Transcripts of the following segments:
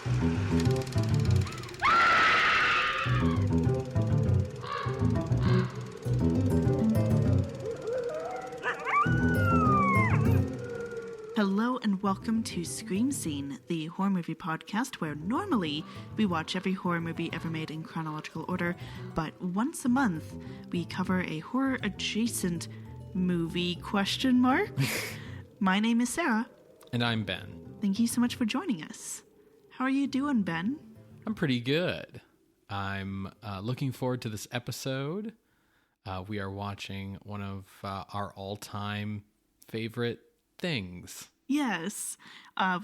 Hello and welcome to Scream Scene, the horror movie podcast where normally we watch every horror movie ever made in chronological order, but once a month we cover a horror-adjacent movie ? My name is Sarah. And I'm Ben. Thank you so much for joining us. How are you doing, Ben? I'm pretty good. I'm looking forward to this episode. We are watching one of our all-time favorite things. Yes.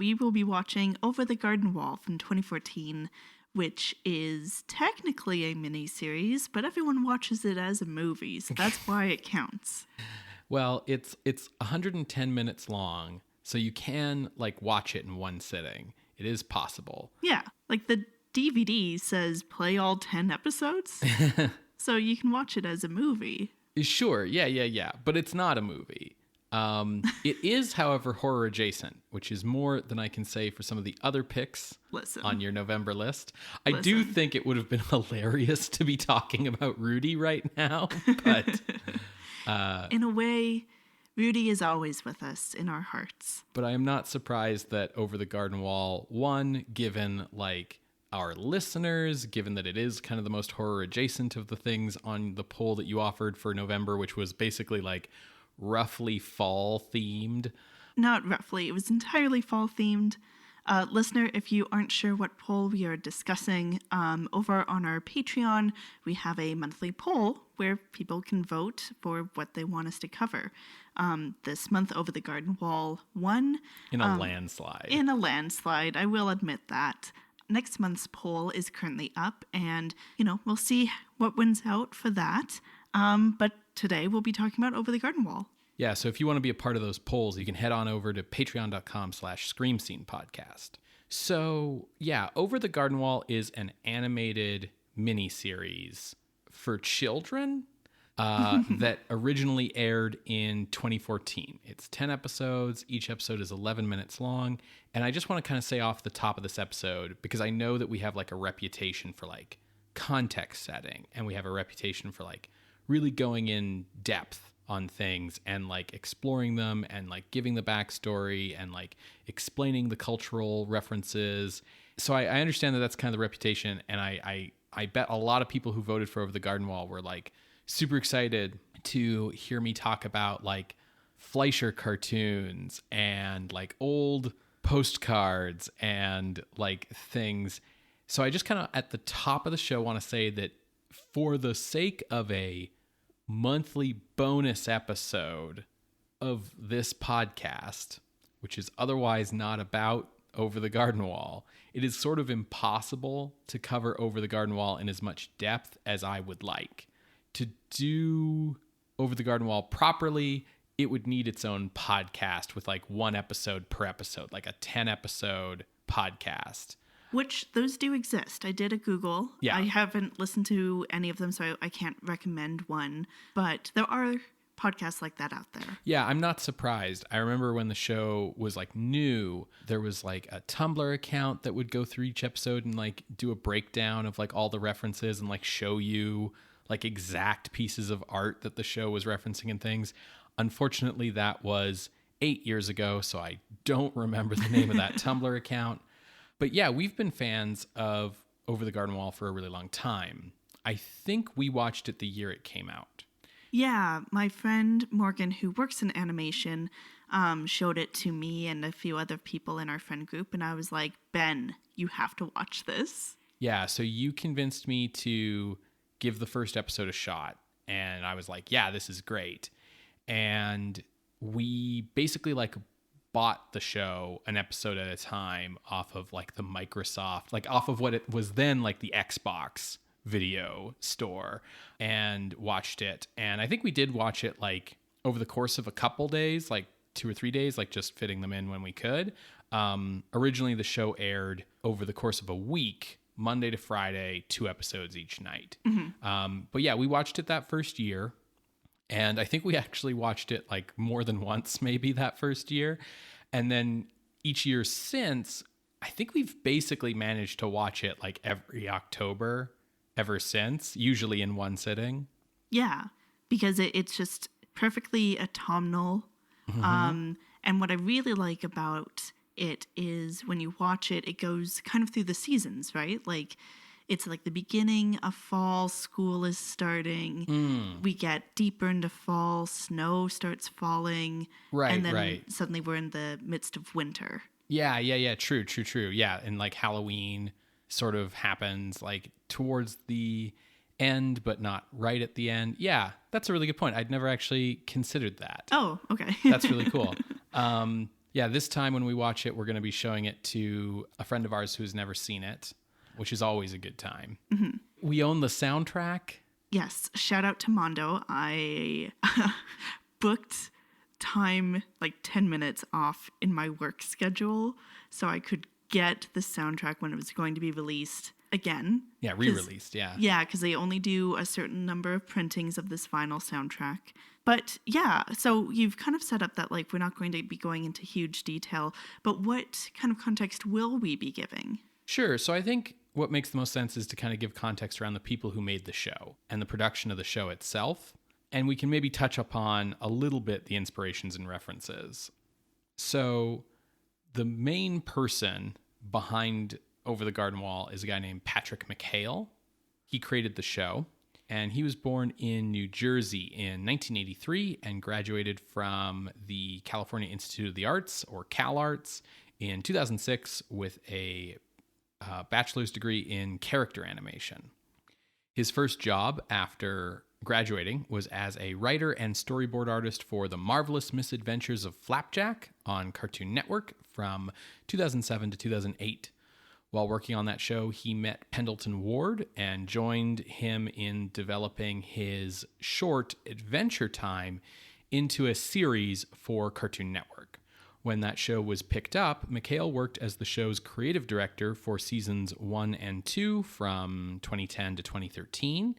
We will be watching Over the Garden Wall from 2014, which is technically a miniseries, but everyone watches it as a movie, so that's why it counts. Well, it's 110 minutes long, so you can watch it in one sitting. It is possible. Yeah, the DVD says play all 10 episodes, so you can watch it as a movie. Sure, yeah, but it's not a movie. It is, however, horror adjacent, which is more than I can say for some of the other picks on your November list. I do think it would have been hilarious to be talking about Rudy right now, but in a way, Rudy is always with us in our hearts. But I am not surprised that Over the Garden Wall, one, given our listeners, given that it is kind of the most horror adjacent of the things on the poll that you offered for November, which was basically roughly fall themed. Not roughly, it was entirely fall themed. Listener, if you aren't sure what poll we are discussing, over on our Patreon, we have a monthly poll where people can vote for what they want us to cover. This month, Over the Garden Wall won. In a landslide. In a landslide, I will admit that. Next month's poll is currently up, and, we'll see what wins out for that. But today we'll be talking about Over the Garden Wall. Yeah, so if you want to be a part of those polls, you can head on over to patreon.com/screamscenepodcast. So, yeah, Over the Garden Wall is an animated miniseries for children that originally aired in 2014. It's 10 episodes. Each episode is 11 minutes long. And I just want to kind of say off the top of this episode, because I know that we have a reputation for context setting, and we have a reputation for really going in depth on things and exploring them and giving the backstory and explaining the cultural references. So I understand that that's kind of the reputation, and I bet a lot of people who voted for Over the Garden Wall were super excited to hear me talk about Fleischer cartoons and old postcards and things. So I just kind of at the top of the show want to say that for the sake of a monthly bonus episode of this podcast, which is otherwise not about Over the Garden Wall, it is sort of impossible to cover Over the Garden Wall in as much depth as I would like. To do Over the Garden Wall properly, it would need its own podcast with one episode per episode, a 10-episode podcast. Which those do exist. I did a Google. Yeah. I haven't listened to any of them, so I can't recommend one. But there are podcasts like that out there. Yeah, I'm not surprised. I remember when the show was new, there was a Tumblr account that would go through each episode and do a breakdown of all the references and show you exact pieces of art that the show was referencing and things. Unfortunately, that was 8 years ago, so I don't remember the name of that Tumblr account. But yeah, we've been fans of Over the Garden Wall for a really long time. I think we watched it the year it came out. Yeah, my friend Morgan, who works in animation, showed it to me and a few other people in our friend group, and I was like, Ben, you have to watch this. Yeah, so you convinced me to give the first episode a shot, and I was like, yeah, this is great. And we basically bought the show an episode at a time off of the Microsoft, off of what it was then the Xbox video store, and watched it. And I think we did watch it over the course of a couple days, 2 or 3 days, just fitting them in when we could. Originally the show aired over the course of a week, Monday to Friday, 2 episodes each night. Mm-hmm. But yeah, we watched it that first year. And I think we actually watched it more than once, maybe that first year. And then each year since, I think we've basically managed to watch it like every October ever since, usually in one sitting. Yeah, because it's just perfectly autumnal. And what I really like about it is when you watch it, it goes kind of through the seasons, right? Like it's like the beginning of fall, school is starting. We get deeper into fall, snow starts falling. Right, and then right. suddenly we're in the midst of winter. Yeah. True. Yeah. And like Halloween sort of happens like towards the end, but not right at the end. Yeah, that's a really good point. I'd never actually considered that. Oh, okay. That's really cool. Yeah, this time when we watch it, we're going to be showing it to a friend of ours who's never seen it, which is always a good time. We own the soundtrack. Yes, shout out to Mondo. I booked time like 10 minutes off in my work schedule so I could get the soundtrack when it was going to be released again. Yeah, re-released, yeah. Yeah, because they only do a certain number of printings of this vinyl soundtrack. But yeah, so you've kind of set up that like we're not going to be going into huge detail, but what kind of context will we be giving? Sure, so I think what makes the most sense is to kind of give context around the people who made the show and the production of the show itself. And we can maybe touch upon a little bit the inspirations and references. So the main person behind Over the Garden Wall is a guy named Patrick McHale. He created the show, and he was born in New Jersey in 1983 and graduated from the California Institute of the Arts, or CalArts, in 2006 with a bachelor's degree in character animation. His first job after graduating was as a writer and storyboard artist for The Marvelous Misadventures of Flapjack on Cartoon Network from 2007 to 2008. While working on that show, he met Pendleton Ward and joined him in developing his short Adventure Time into a series for Cartoon Network. When that show was picked up, McHale worked as the show's creative director for seasons 1 and 2 from 2010 to 2013.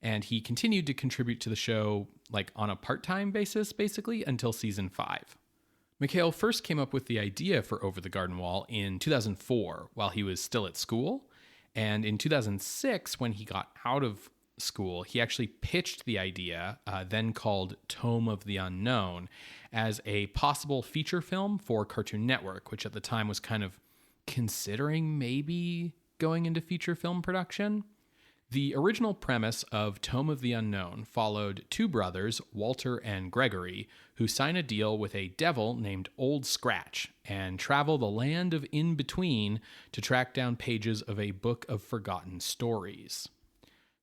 And he continued to contribute to the show like on a part-time basis, basically, until season 5. McHale first came up with the idea for Over the Garden Wall in 2004 while he was still at school. And in 2006, when he got out of school, he actually pitched the idea, then called Tome of the Unknown, as a possible feature film for Cartoon Network, which at the time was kind of considering maybe going into feature film production. The original premise of Tome of the Unknown followed two brothers, Walter and Gregory, who sign a deal with a devil named Old Scratch and travel the land of in-between to track down pages of a book of forgotten stories.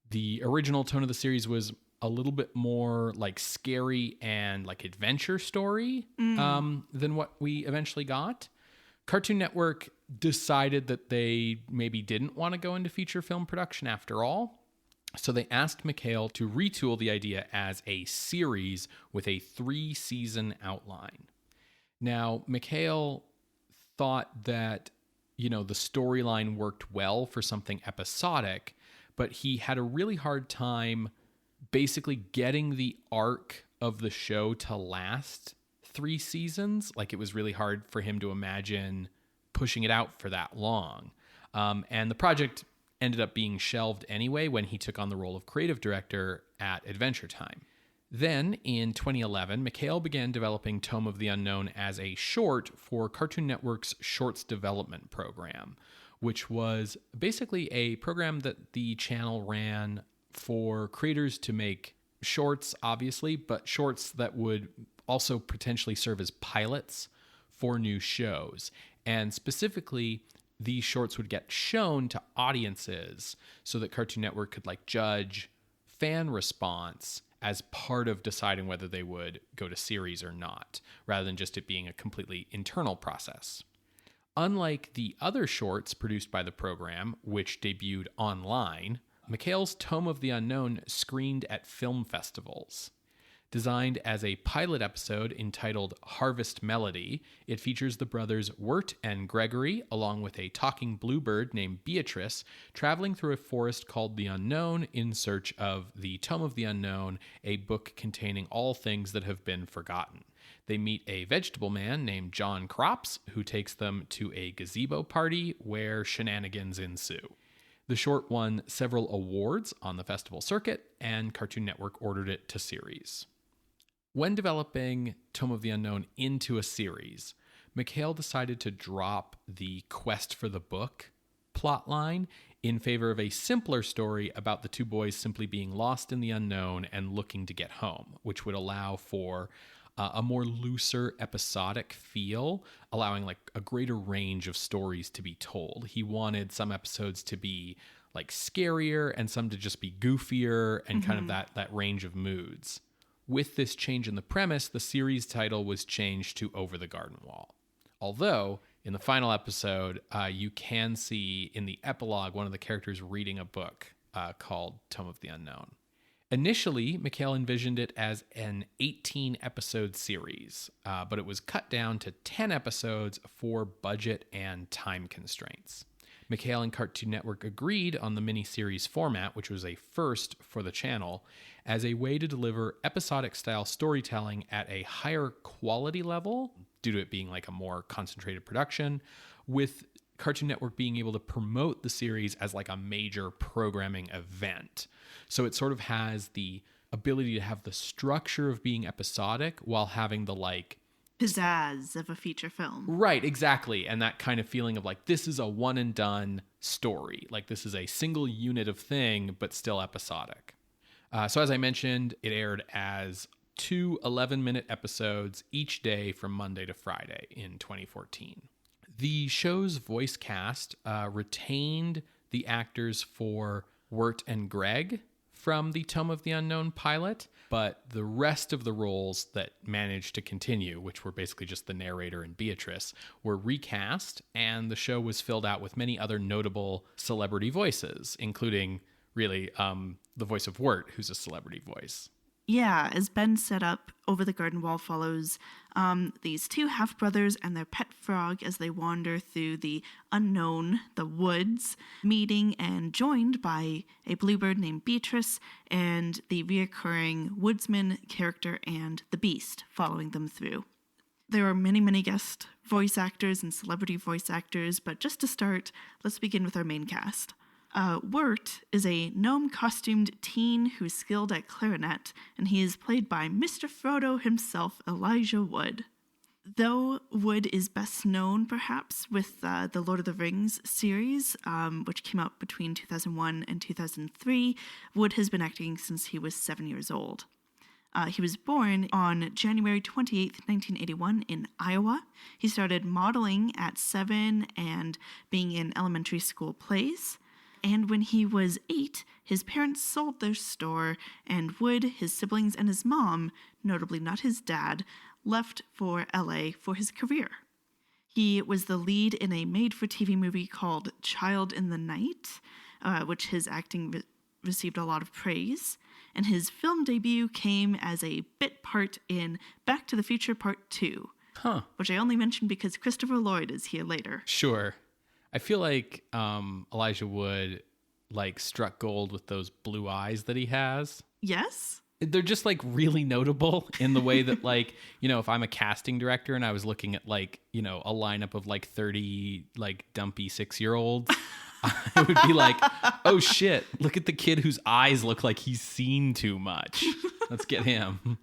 The original tone of the series was a little bit more like scary and like adventure story than what we eventually got. Cartoon Network decided that they maybe didn't want to go into feature film production after all. So they asked McHale to retool the idea as a series with a 3-season outline. Now, McHale thought that, the storyline worked well for something episodic, but he had a really hard time basically getting the arc of the show to last 3 seasons. Like, it was really hard for him to imagine pushing it out for that long. And the project ended up being shelved anyway when he took on the role of creative director at Adventure Time. Then, in 2011, McHale began developing Tome of the Unknown as a short for Cartoon Network's Shorts Development Program, which was basically a program that the channel ran for creators to make shorts, obviously, but shorts that would also potentially serve as pilots for new shows. And specifically, these shorts would get shown to audiences so that Cartoon Network could judge fan response as part of deciding whether they would go to series or not, rather than just it being a completely internal process. Unlike the other shorts produced by the program, which debuted online, McHale's Tome of the Unknown screened at film festivals. Designed as a pilot episode entitled Harvest Melody, it features the brothers Wirt and Gregory, along with a talking bluebird named Beatrice, traveling through a forest called the Unknown in search of the Tome of the Unknown, a book containing all things that have been forgotten. They meet a vegetable man named John Crops, who takes them to a gazebo party where shenanigans ensue. The short won several awards on the festival circuit, and Cartoon Network ordered it to series. When developing Tome of the Unknown into a series, McHale decided to drop the quest for the book plotline in favor of a simpler story about the two boys simply being lost in the unknown and looking to get home, which would allow for a more looser episodic feel, allowing like a greater range of stories to be told. He wanted some episodes to be like scarier and some to just be goofier and kind of that range of moods. With this change in the premise, the series title was changed to Over the Garden Wall. Although, in the final episode, you can see in the epilogue one of the characters reading a book called Tome of the Unknown. Initially, McHale envisioned it as an 18-episode series, but it was cut down to 10 episodes for budget and time constraints. McHale and Cartoon Network agreed on the miniseries format, which was a first for the channel, as a way to deliver episodic-style storytelling at a higher quality level, due to it being like a more concentrated production, with Cartoon Network being able to promote the series as like a major programming event. So it sort of has the ability to have the structure of being episodic while having the like pizzazz of a feature film. Right, exactly. And that kind of feeling of like, this is a one and done story. Like this is a single unit of thing, but still episodic. So as I mentioned, it aired as 2 11-minute episodes each day from Monday to Friday in 2014. The show's voice cast retained the actors for Wirt and Greg from the Tome of the Unknown pilot, but the rest of the roles that managed to continue, which were basically just the narrator and Beatrice, were recast, and the show was filled out with many other notable celebrity voices, including, really, the voice of Wirt, who's a celebrity voice. Yeah, as Ben set up, Over the Garden Wall follows these two half-brothers and their pet frog as they wander through the unknown, the woods, meeting and joined by a bluebird named Beatrice and the reoccurring woodsman character and the beast following them through. There are many, many guest voice actors and celebrity voice actors, but just to start, let's begin with our main cast. Wirt is a gnome-costumed teen who's skilled at clarinet, and he is played by Mr. Frodo himself, Elijah Wood. Though Wood is best known, perhaps, with the Lord of the Rings series, which came out between 2001 and 2003, Wood has been acting since he was 7 years old. He was born on January 28, 1981 in Iowa. He started modeling at 7 and being in elementary school plays. And when he was 8, his parents sold their store, and Wood, his siblings, and his mom, notably not his dad, left for LA for his career. He was the lead in a made-for-TV movie called Child in the Night, which his acting received a lot of praise. And his film debut came as a bit part in Back to the Future Part 2, which I only mention because Christopher Lloyd is here later. Sure. I feel like Elijah Wood like struck gold with those blue eyes that he has. Yes? They're just like really notable in the way that like, you know, if I'm a casting director and I was looking at like, you know, a lineup of like 30 like dumpy 6-year-olds, I would be like, oh shit, look at the kid whose eyes look like he's seen too much. Let's get him.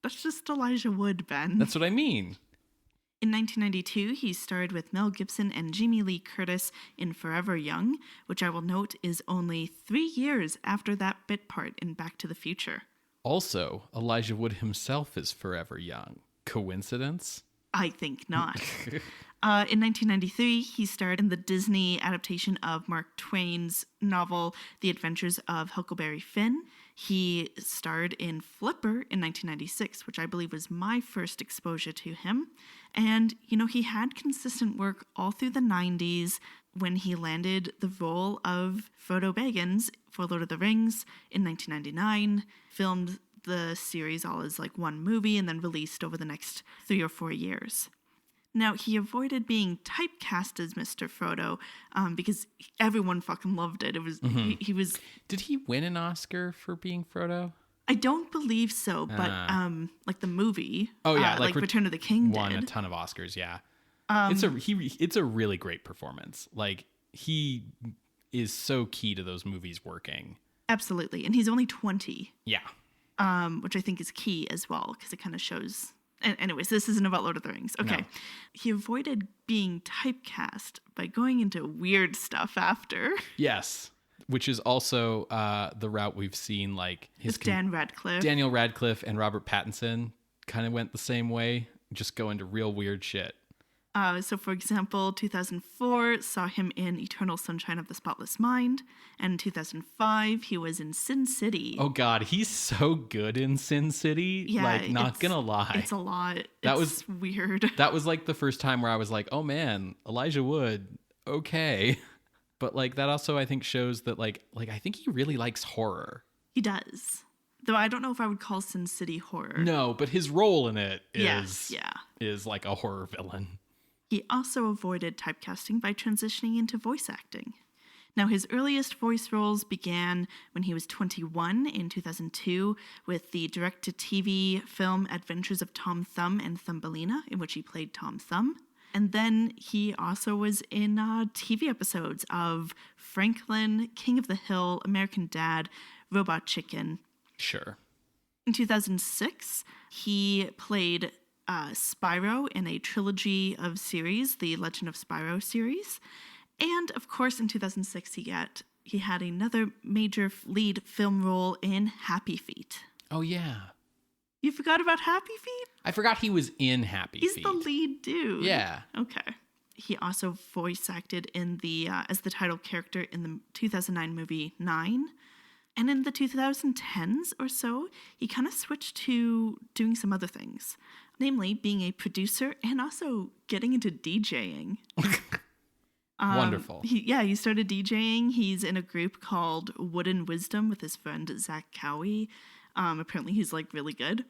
That's just Elijah Wood, Ben. That's what I mean. In 1992, he starred with Mel Gibson and Jamie Lee Curtis in Forever Young, which I will note is only 3 years after that bit part in Back to the Future. Also, Elijah Wood himself is forever young. Coincidence? I think not. In 1993, he starred in the Disney adaptation of Mark Twain's novel, The Adventures of Huckleberry Finn. He starred in Flipper in 1996, which I believe was my first exposure to him. And, you know, he had consistent work all through the 90s when he landed the role of Frodo Baggins for Lord of the Rings in 1999, filmed the series all as like one movie and then released over the next 3 or 4 years. Now, he avoided being typecast as Mr. Frodo because everyone fucking loved it. It was he was. Did he win an Oscar for being Frodo? I don't believe so, but like the movie. Oh yeah, like Return of the King won did. a ton of Oscars. Yeah, it's a really great performance. Like he is so key to those movies working. Absolutely, and he's only 20. Yeah. Which I think is key as well because it kind of shows. Anyways, this isn't about Lord of the Rings. Okay, No. He avoided being typecast by going into weird stuff after. Yes. Which is also the route we've seen, like Daniel Radcliffe and Robert Pattinson kind of went the same way, just go into real weird shit. So, for example, 2004 saw him in Eternal Sunshine of the Spotless Mind, and in 2005 he was in Sin City. Oh God, he's so good in Sin City. Yeah, like not gonna lie, it's a lot. That was weird. That was like the first time where I was like, oh man, Elijah Wood, okay. But like that also I think shows that like I think he really likes horror. He does. Though I don't know if I would call Sin City horror. No, but his role in it is like a horror villain. He also avoided typecasting by transitioning into voice acting. Now, his earliest voice roles began when he was 21 in 2002 with the direct-to-TV film Adventures of Tom Thumb and Thumbelina, in which he played Tom Thumb. And then he also was in TV episodes of Franklin, King of the Hill, American Dad, Robot Chicken. Sure. In 2006, he played Spyro in a trilogy of series, the Legend of Spyro series. And, of course, in 2006, he had another major lead film role in Happy Feet. Oh, yeah. You forgot about Happy Feet? I forgot he was in Happy Feet. He's the lead dude. Yeah. Okay. He also voice acted in as the title character in the 2009 movie 9. And in the 2010s or so, he kind of switched to doing some other things. Namely, being a producer and also getting into DJing. Wonderful. He started DJing. He's in a group called Wooden Wisdom with his friend Zach Cowie. Apparently he's like really good.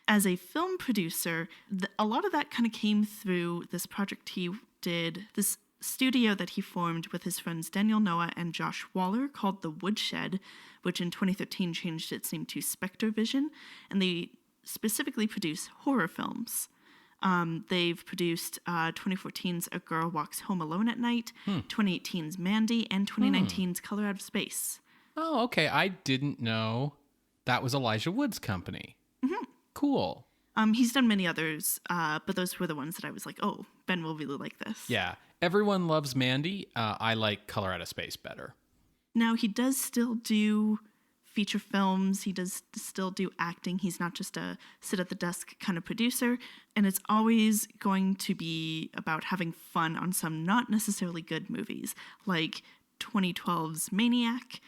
As a film producer, a lot of that kind of came through this project he did, this studio that he formed with his friends Daniel Noah and Josh Waller called The Woodshed, which in 2013 changed its name to Spectre Vision, and they specifically produce horror films. They've produced 2014's A Girl Walks Home Alone at Night, 2018's Mandy, and 2019's Color Out of Space. Oh, okay. I didn't know that was Elijah Wood's company. Mm-hmm. Cool. He's done many others, but those were the ones that I was like, oh, Ben will really like this. Yeah. Everyone loves Mandy. I like Color Out of Space better. Now, he does still do feature films. He does still do acting. He's not just a sit-at-the-desk kind of producer. And it's always going to be about having fun on some not necessarily good movies, like 2012's Maniac,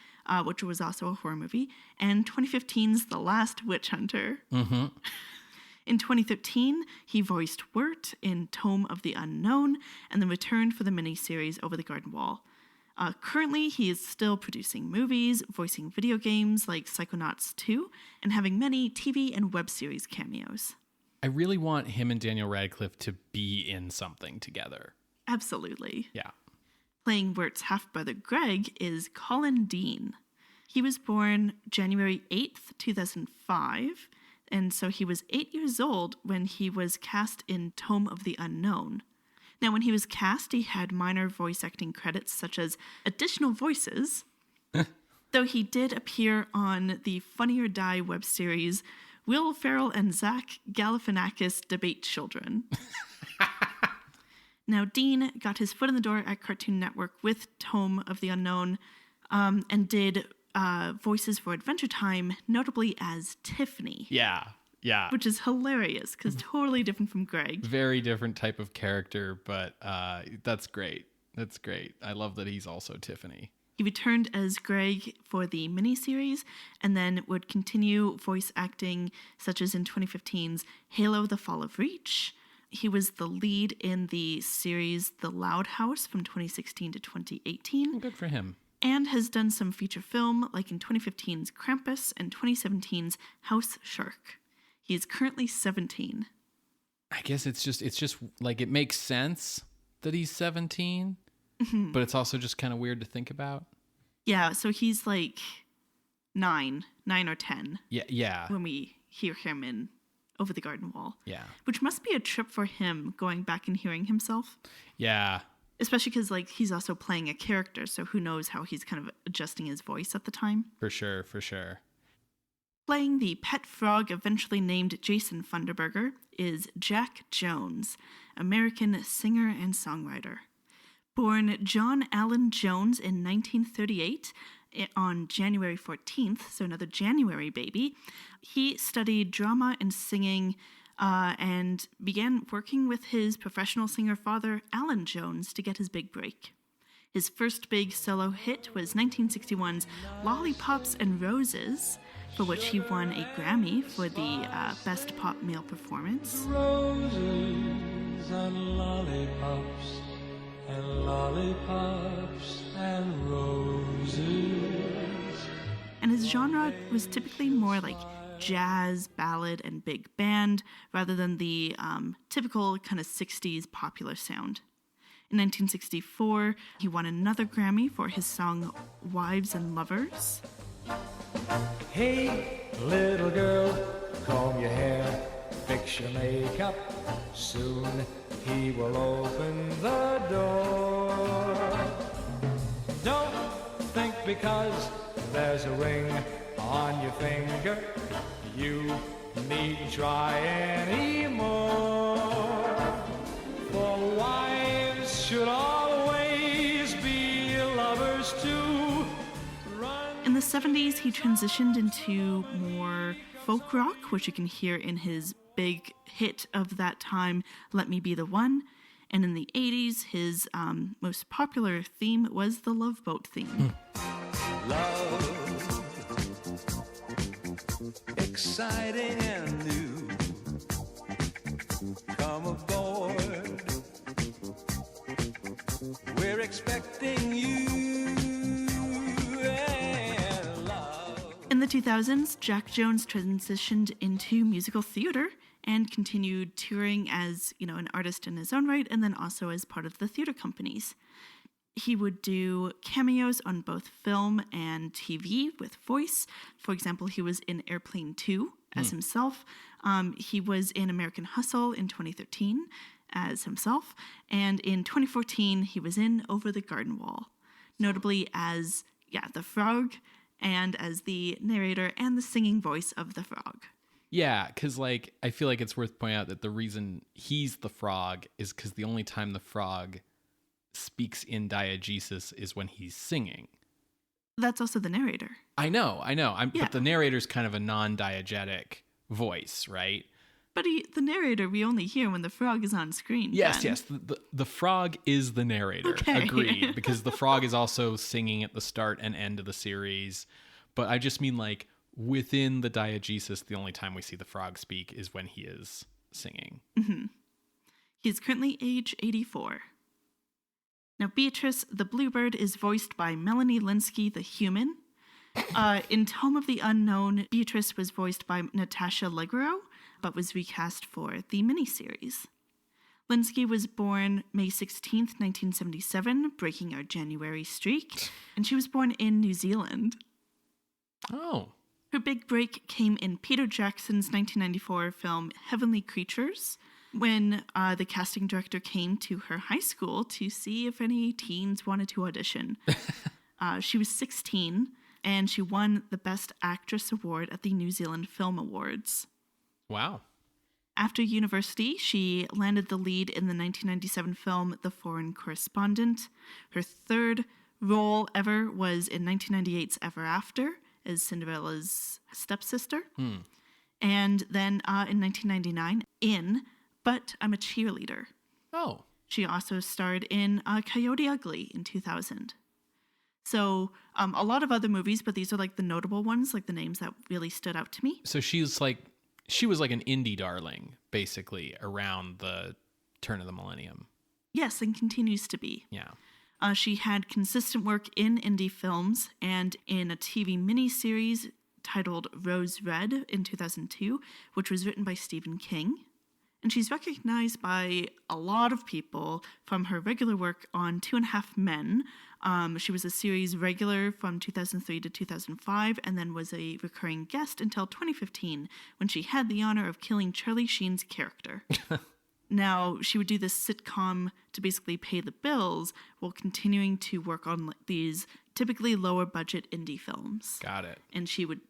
which was also a horror movie, and 2015's The Last Witch Hunter. Mm-hmm. In 2013, he voiced Wirt in Tome of the Unknown, and then returned for the miniseries Over the Garden Wall. Currently, he is still producing movies, voicing video games like Psychonauts 2, and having many TV and web series cameos. I really want him and Daniel Radcliffe to be in something together. Absolutely. Yeah. Playing Wirt's half-brother Greg is Collin Dean. He was born January 8th, 2005, and so he was 8 years old when he was cast in Tome of the Unknown. Now, when he was cast, he had minor voice acting credits such as additional voices, though he did appear on the Funny or Die web series Will Ferrell and Zach Galifianakis Debate Children. Now, Dean got his foot in the door at Cartoon Network with Tome of the Unknown and did voices for Adventure Time, notably as Tiffany. Yeah. Yeah. Which is hilarious because totally different from Greg. Very different type of character, but that's great. That's great. I love that he's also Tiffany. He returned as Greg for the miniseries and then would continue voice acting, such as in 2015's Halo: The Fall of Reach. He was the lead in the series The Loud House from 2016 to 2018. Good for him. And has done some feature film, like in 2015's Krampus and 2017's House Shark. He is currently 17. I guess it's just like it makes sense that he's 17, but it's also just kind of weird to think about. Yeah, so he's like 9 9 or 10 Yeah. when we hear him in Over the Garden Wall. Yeah. Which must be a trip for him, going back and hearing himself. Yeah. Especially because, like, he's also playing a character, so who knows how he's kind of adjusting his voice at the time. For sure. Playing the pet frog eventually named Jason Funderburger is Jack Jones, American singer and songwriter. Born John Allen Jones in 1938 on January 14th, so another January baby, he studied drama and singing and began working with his professional singer father, Alan Jones, to get his big break. His first big solo hit was 1961's Lollipops and Roses, for which he won a Grammy for the Best Pop Male Performance. Roses and lollipops and lollipops and roses. And his genre was typically more like jazz, ballad, and big band, rather than the typical kind of 60s popular sound. In 1964, he won another Grammy for his song Wives and Lovers. Hey, little girl, comb your hair, fix your makeup. Soon he will open the door. Don't think because there's a ring on your finger, you needn't try anymore. For wives should always be lovers too. In the 70s, he transitioned into more folk rock, which you can hear in his big hit of that time, Let Me Be the One. And in the 80s, his most popular theme was the Love Boat theme. Love, exciting and new. Come aboard, we're expecting you. And love. In the 2000s, Jack Jones transitioned into musical theater and continued touring as, an artist in his own right, and then also as part of the theater companies. He would do cameos on both film and TV with voice. For example, he was in Airplane 2 as himself. He was in American Hustle in 2013 as himself. And in 2014, he was in Over the Garden Wall, notably as, the frog, and as the narrator and the singing voice of the frog. Yeah, because I feel like it's worth pointing out that the reason he's the frog is because the only time the frog speaks in diegesis is when he's singing. That's also the narrator. I know. But the narrator's kind of a non-diegetic voice, right? But the narrator we only hear when the frog is on screen. Yes, Ben. yes. The frog is the narrator. Okay. Agreed. Because the frog is also singing at the start and end of the series. But I just mean within the diegesis, the only time we see the frog speak is when he is singing. Mm-hmm. He's currently age 84. Now, Beatrice the Bluebird is voiced by Melanie Lynskey the human. In Tome of the Unknown, Beatrice was voiced by Natasha Leggero, but was recast for the miniseries. Lynskey was born May 16th, 1977, breaking our January streak, and she was born in New Zealand. Oh. Her big break came in Peter Jackson's 1994 film Heavenly Creatures, when the casting director came to her high school to see if any teens wanted to audition. She was 16, and she won the Best Actress Award at the New Zealand Film Awards. Wow. After university, she landed the lead in the 1997 film The Foreign Correspondent. Her third role ever was in 1998's Ever After as Cinderella's stepsister. And then in 1999 in But I'm a Cheerleader. Oh. She also starred in Coyote Ugly in 2000. So a lot of other movies, but these are the notable ones, the names that really stood out to me. So she was like an indie darling, basically, around the turn of the millennium. Yes, and continues to be. Yeah. She had consistent work in indie films and in a TV miniseries titled Rose Red in 2002, which was written by Stephen King. And she's recognized by a lot of people from her regular work on 2.5 Men. She was a series regular from 2003 to 2005 and then was a recurring guest until 2015 when she had the honor of killing Charlie Sheen's character. Now, she would do this sitcom to basically pay the bills while continuing to work on these typically lower budget indie films. Got it. And she would,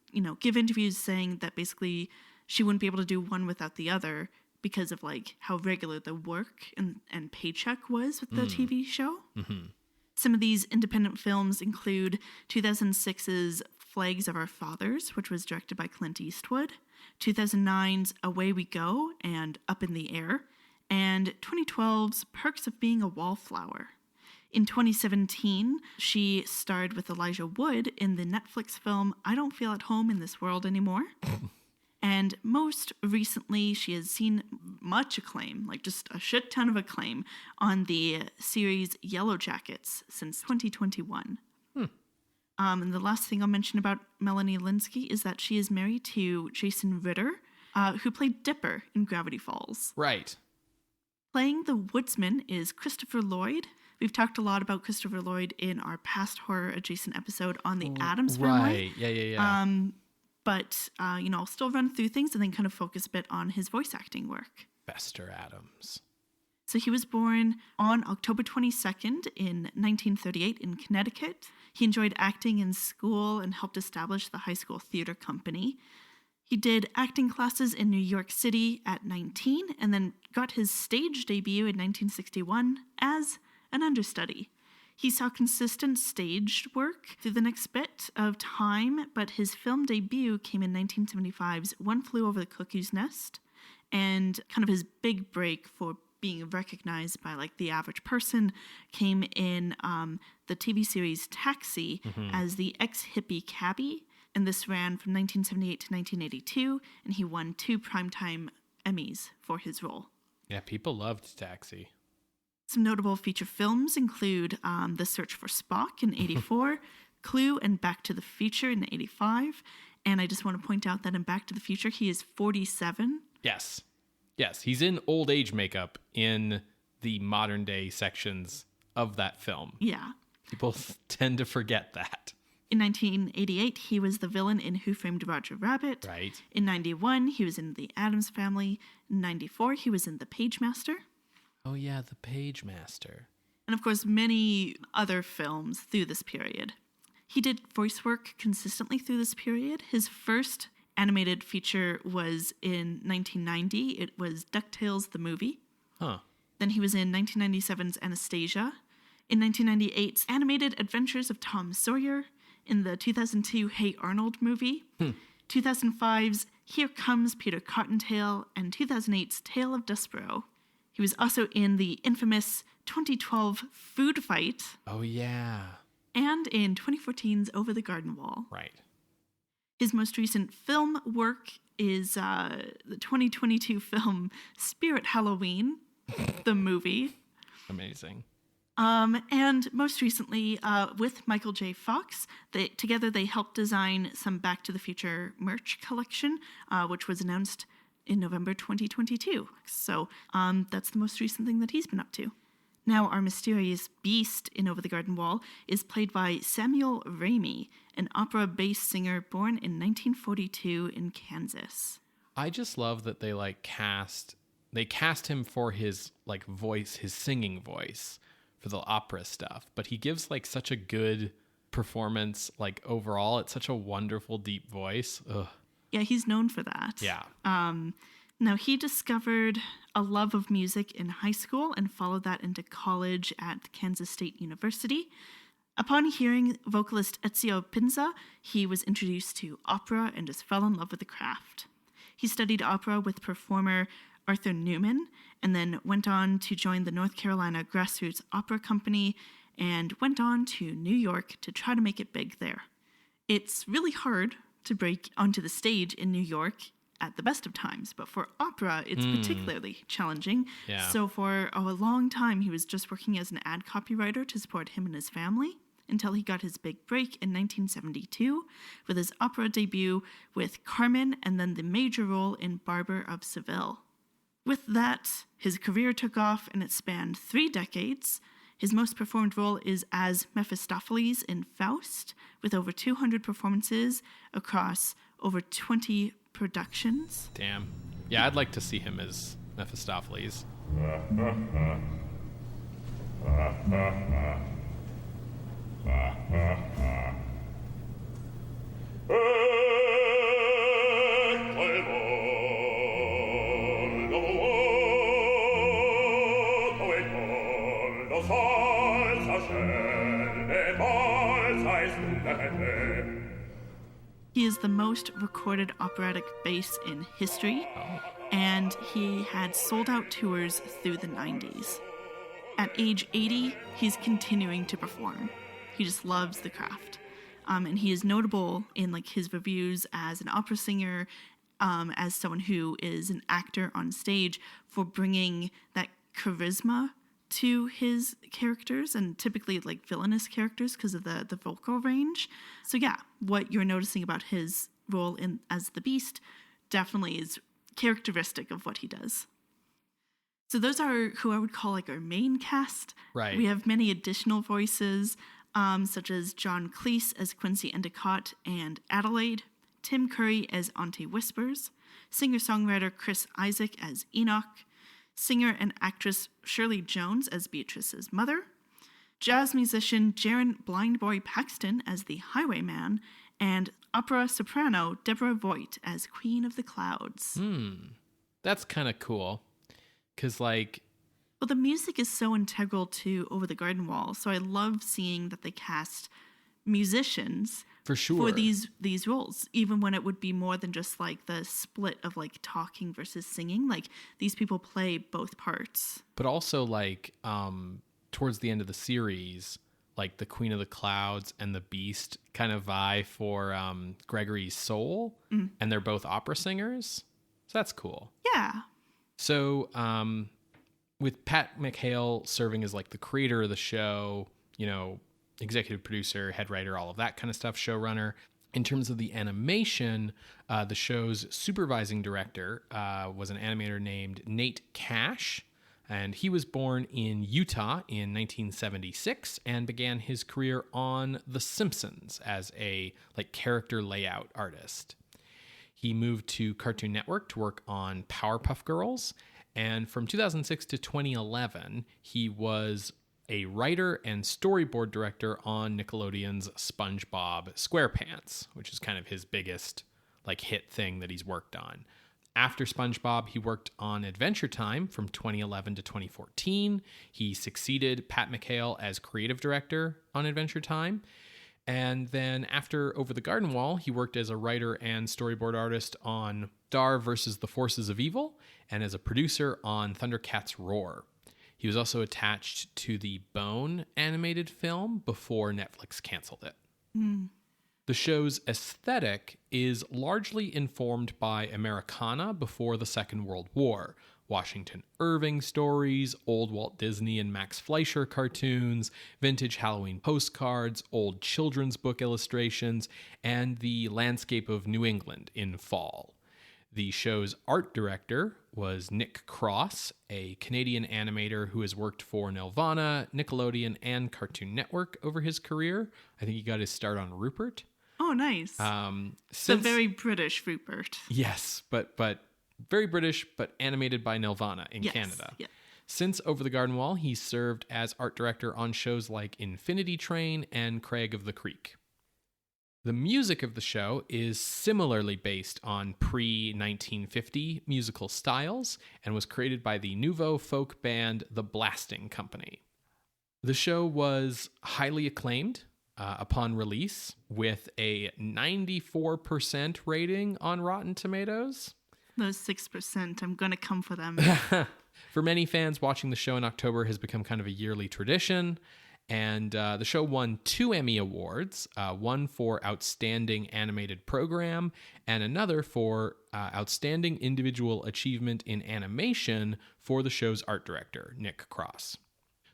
give interviews saying that basically she wouldn't be able to do one without the other because of like how regular the work and paycheck was with the TV show. Mm-hmm. Some of these independent films include 2006's Flags of Our Fathers, which was directed by Clint Eastwood, 2009's Away We Go and Up in the Air, and 2012's Perks of Being a Wallflower. In 2017, she starred with Elijah Wood in the Netflix film I Don't Feel at Home in This World Anymore. And most recently, she has seen much acclaim, like just a shit ton of acclaim, on the series Yellow Jackets since 2021. And the last thing I'll mention about Melanie Lynskey is that she is married to Jason Ritter, who played Dipper in Gravity Falls. Right. Playing the woodsman is Christopher Lloyd. We've talked a lot about Christopher Lloyd in our past horror-adjacent episode on the Addams Family. Right, yeah. But I'll still run through things and then kind of focus a bit on his voice acting work. Bester Addams. So he was born on October 22nd in 1938 in Connecticut. He enjoyed acting in school and helped establish the high school theater company. He did acting classes in New York City at 19 and then got his stage debut in 1961 as an understudy. He saw consistent staged work through the next bit of time, but his film debut came in 1975's One Flew Over the Cuckoo's Nest, and kind of his big break for being recognized by like the average person came in the TV series Taxi as the ex-hippie cabbie, and this ran from 1978 to 1982, and he won 2 Primetime Emmys for his role. Yeah, people loved Taxi. Some notable feature films include The Search for Spock in 84, Clue and Back to the Future in 85. And I just want to point out that in Back to the Future, he is 47. Yes, he's in old age makeup in the modern day sections of that film. Yeah. People tend to forget that. In 1988, he was the villain in Who Framed Roger Rabbit. Right. In 91, he was in The Addams Family. In 94, he was in The Pagemaster. Oh, yeah, The Pagemaster. And of course, many other films through this period. He did voice work consistently through this period. His first animated feature was in 1990. It was DuckTales the movie. Huh. Then he was in 1997's Anastasia. In 1998's Animated Adventures of Tom Sawyer. In the 2002 Hey Arnold movie. 2005's Here Comes Peter Cottontail. And 2008's Tale of Despereaux. He was also in the infamous 2012 Food Fight. Oh, yeah. And in 2014's Over the Garden Wall. Right. His most recent film work is the 2022 film Spirit Halloween, the movie. Amazing. And most recently, with Michael J. Fox, together they helped design some Back to the Future merch collection, which was announced in November 2022. So that's the most recent thing that he's been up to. Now, our mysterious beast in Over the Garden Wall is played by Samuel Ramey, an opera bass singer born in 1942 in Kansas. I just love that they cast him for his voice, his singing voice for the opera stuff, but he gives such a good performance overall. It's such a wonderful deep voice. Ugh. Yeah, he's known for that. Yeah. Now, he discovered a love of music in high school and followed that into college at Kansas State University. Upon hearing vocalist Ezio Pinza, he was introduced to opera and just fell in love with the craft. He studied opera with performer Arthur Newman and then went on to join the North Carolina Grassroots Opera Company and went on to New York to try to make it big there. It's really hard to break onto the stage in New York at the best of times, but for opera, it's particularly challenging. Yeah. So for a long time, he was just working as an ad copywriter to support him and his family until he got his big break in 1972 with his opera debut with Carmen and then the major role in Barber of Seville. With that, his career took off and it spanned 3 decades. His most performed role is as Mephistopheles in Faust, with over 200 performances across over 20 productions. Damn. Yeah, I'd like to see him as Mephistopheles. He is the most recorded operatic bass in history, and he had sold-out tours through the 90s. At age 80, he's continuing to perform. He just loves the craft. And he is notable in his reviews as an opera singer, as someone who is an actor on stage, for bringing that charisma to his characters, and typically villainous characters because of the vocal range. So yeah, what you're noticing about his role as the Beast definitely is characteristic of what he does. So those are who I would call our main cast. Right. We have many additional voices, such as John Cleese as Quincy Endicott and Adelaide, Tim Curry as Auntie Whispers, singer-songwriter Chris Isaac as Enoch, singer and actress Shirley Jones as Beatrice's mother, jazz musician Jaron Blindboy Paxton as the Highwayman, and opera soprano Deborah Voigt as Queen of the Clouds. That's kind of cool. Because, Well, the music is so integral to Over the Garden Wall, so I love seeing that they cast musicians for sure for these roles, even when it would be more than just the split of talking versus singing. These people play both parts. But also towards the end of the series, the Queen of the Clouds and the Beast kind of vie for Gregory's soul, and they're both opera singers. So that's cool. Yeah. So with Pat McHale serving as the creator of the show, executive producer, head writer, all of that kind of stuff, showrunner. In terms of the animation, the show's supervising director was an animator named Nate Cash, and he was born in Utah in 1976 and began his career on The Simpsons as a character layout artist. He moved to Cartoon Network to work on Powerpuff Girls, and from 2006 to 2011, he was a writer and storyboard director on Nickelodeon's SpongeBob SquarePants, which is kind of his biggest hit thing that he's worked on. After SpongeBob, he worked on Adventure Time from 2011 to 2014. He succeeded Pat McHale as creative director on Adventure Time. And then after Over the Garden Wall, he worked as a writer and storyboard artist on Star versus the Forces of Evil and as a producer on Thundercats Roar. He was also attached to the Bone animated film before Netflix canceled it. The show's aesthetic is largely informed by Americana before the Second World War. Washington Irving stories, old Walt Disney and Max Fleischer cartoons, vintage Halloween postcards, old children's book illustrations, and the landscape of New England in fall. The show's art director was Nick Cross, a Canadian animator who has worked for Nelvana, Nickelodeon, and Cartoon Network over his career. I think he got his start on Rupert. Oh, nice. So very British Rupert. Yes, but very British, but animated by Nelvana in Canada. Yeah. Since Over the Garden Wall, he served as art director on shows like Infinity Train and Craig of the Creek. The music of the show is similarly based on pre-1950 musical styles and was created by the nouveau folk band The Blasting Company. The show was highly acclaimed upon release with a 94% rating on Rotten Tomatoes. Those 6%, I'm going to come for them. For many fans, watching the show in October has become kind of a yearly tradition. And the show won 2 Emmy Awards, one for Outstanding Animated Program and another for Outstanding Individual Achievement in Animation for the show's art director, Nick Cross.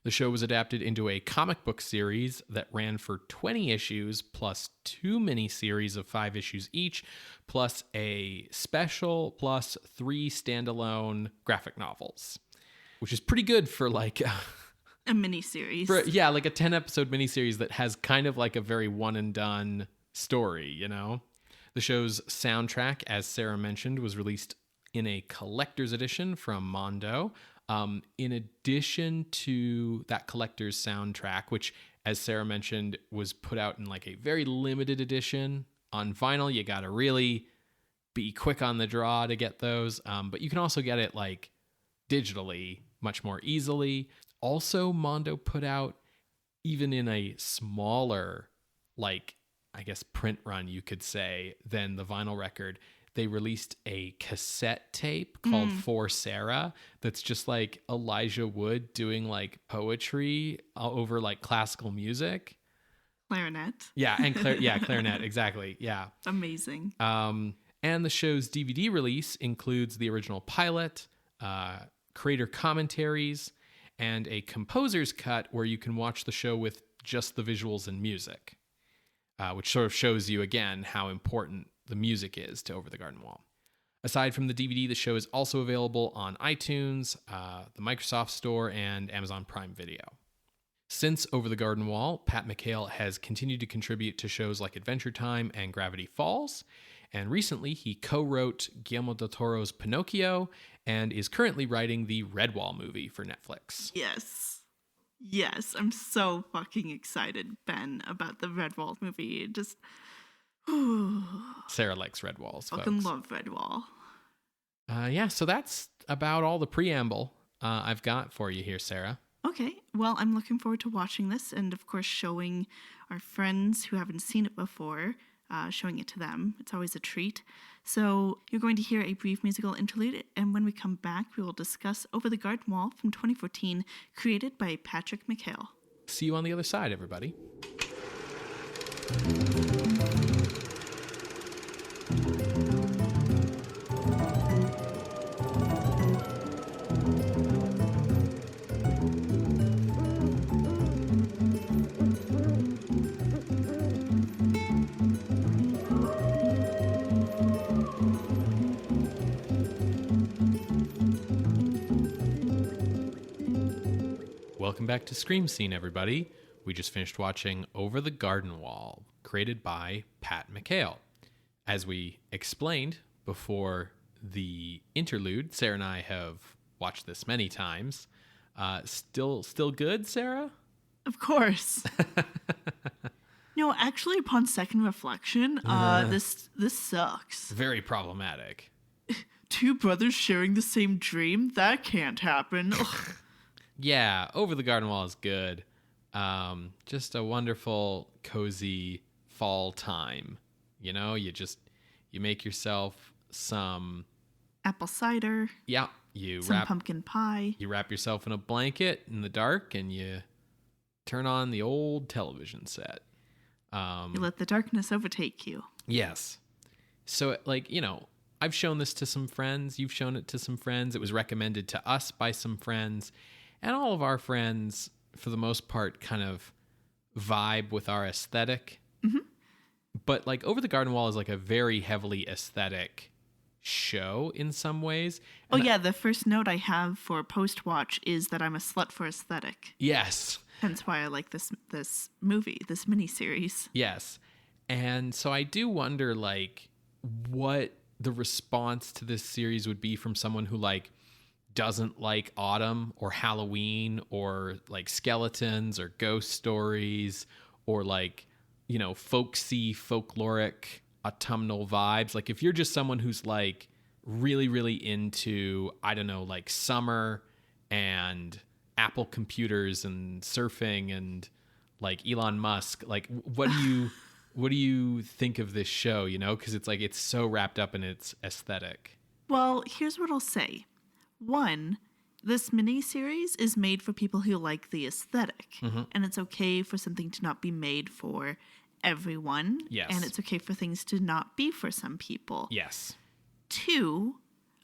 The show was adapted into a comic book series that ran for 20 issues, plus 2 miniseries of 5 issues each, plus a special, plus 3 standalone graphic novels, which is pretty good for like a miniseries. Like a 10-episode miniseries that has kind of like a very one and done story, you know? The show's soundtrack, as Sarah mentioned, was released in a collector's edition from Mondo. In addition to that collector's soundtrack, which, as Sarah mentioned, was put out in like a very limited edition on vinyl. You got to really be quick on the draw to get those. But you can also get it like digitally much more easily. Also, Mondo put out, even in a smaller, like, I guess, print run, you could say, than the vinyl record, they released a cassette tape called For Sarah that's just like Elijah Wood doing like poetry over like classical music. Clarinet. Yeah, and clarinet, exactly. Yeah. Amazing. And the show's DVD release includes the original pilot, creator commentaries, and a composer's cut where you can watch the show with just the visuals and music, which sort of shows you again how important the music is to Over the Garden Wall. Aside from the DVD, the show is also available on iTunes, the Microsoft Store, and Amazon Prime Video. Since Over the Garden Wall, Pat McHale has continued to contribute to shows like Adventure Time and Gravity Falls, and recently he co-wrote Guillermo del Toro's Pinocchio and is currently writing the Redwall movie for Netflix. Yes, I'm so fucking excited, Ben, about the Redwall movie. Just... Sarah likes Redwalls, fucking folks. love Redwall. So that's about all the preamble I've got for you here, Sarah. Okay, well, I'm looking forward to watching this and, of course, showing our friends who haven't seen it before, showing it to them. It's always a treat. So you're going to hear a brief musical interlude, and when we come back, we will discuss Over the Garden Wall from 2014, created by Patrick McHale. See you on the other side, everybody. Welcome back to Scream Scene, everybody. We just finished watching Over the Garden Wall, created by Pat McHale. As we explained before the interlude, Sarah and I have watched this many times. Still good, Sarah? Of course. No, actually, upon second reflection, this sucks. Very problematic. Two brothers sharing the same dream? That can't happen. Yeah, Over the Garden Wall is good. Just a wonderful, cozy fall time. You know, you make yourself some apple cider. Yeah, some pumpkin pie. You wrap yourself in a blanket in the dark and you turn on the old television set. You let the darkness overtake you. Yes. So, like, you know, I've shown this to some friends. You've shown it to some friends. It was recommended to us by some friends. And all of our friends, for the most part, kind of vibe with our aesthetic. Mm-hmm. But like Over the Garden Wall is like a very heavily aesthetic show in some ways. And the first note I have for post-watch is that I'm a slut for aesthetic. Yes. Hence why I like this movie, this miniseries. Yes. And so I do wonder, like, what the response to this series would be from someone who, like, doesn't like autumn or Halloween or like skeletons or ghost stories or like, you know, folksy, folkloric, autumnal vibes. Like if you're just someone who's like really, really into, I don't know, like summer and Apple computers and surfing and like Elon Musk, like what do you think of this show, you know? Because it's like it's so wrapped up in its aesthetic. Well, here's what I'll say. One, this miniseries is made for people who like the aesthetic. Mm-hmm. And it's okay for something to not be made for everyone. Yes. And it's okay for things to not be for some people. Yes. Two,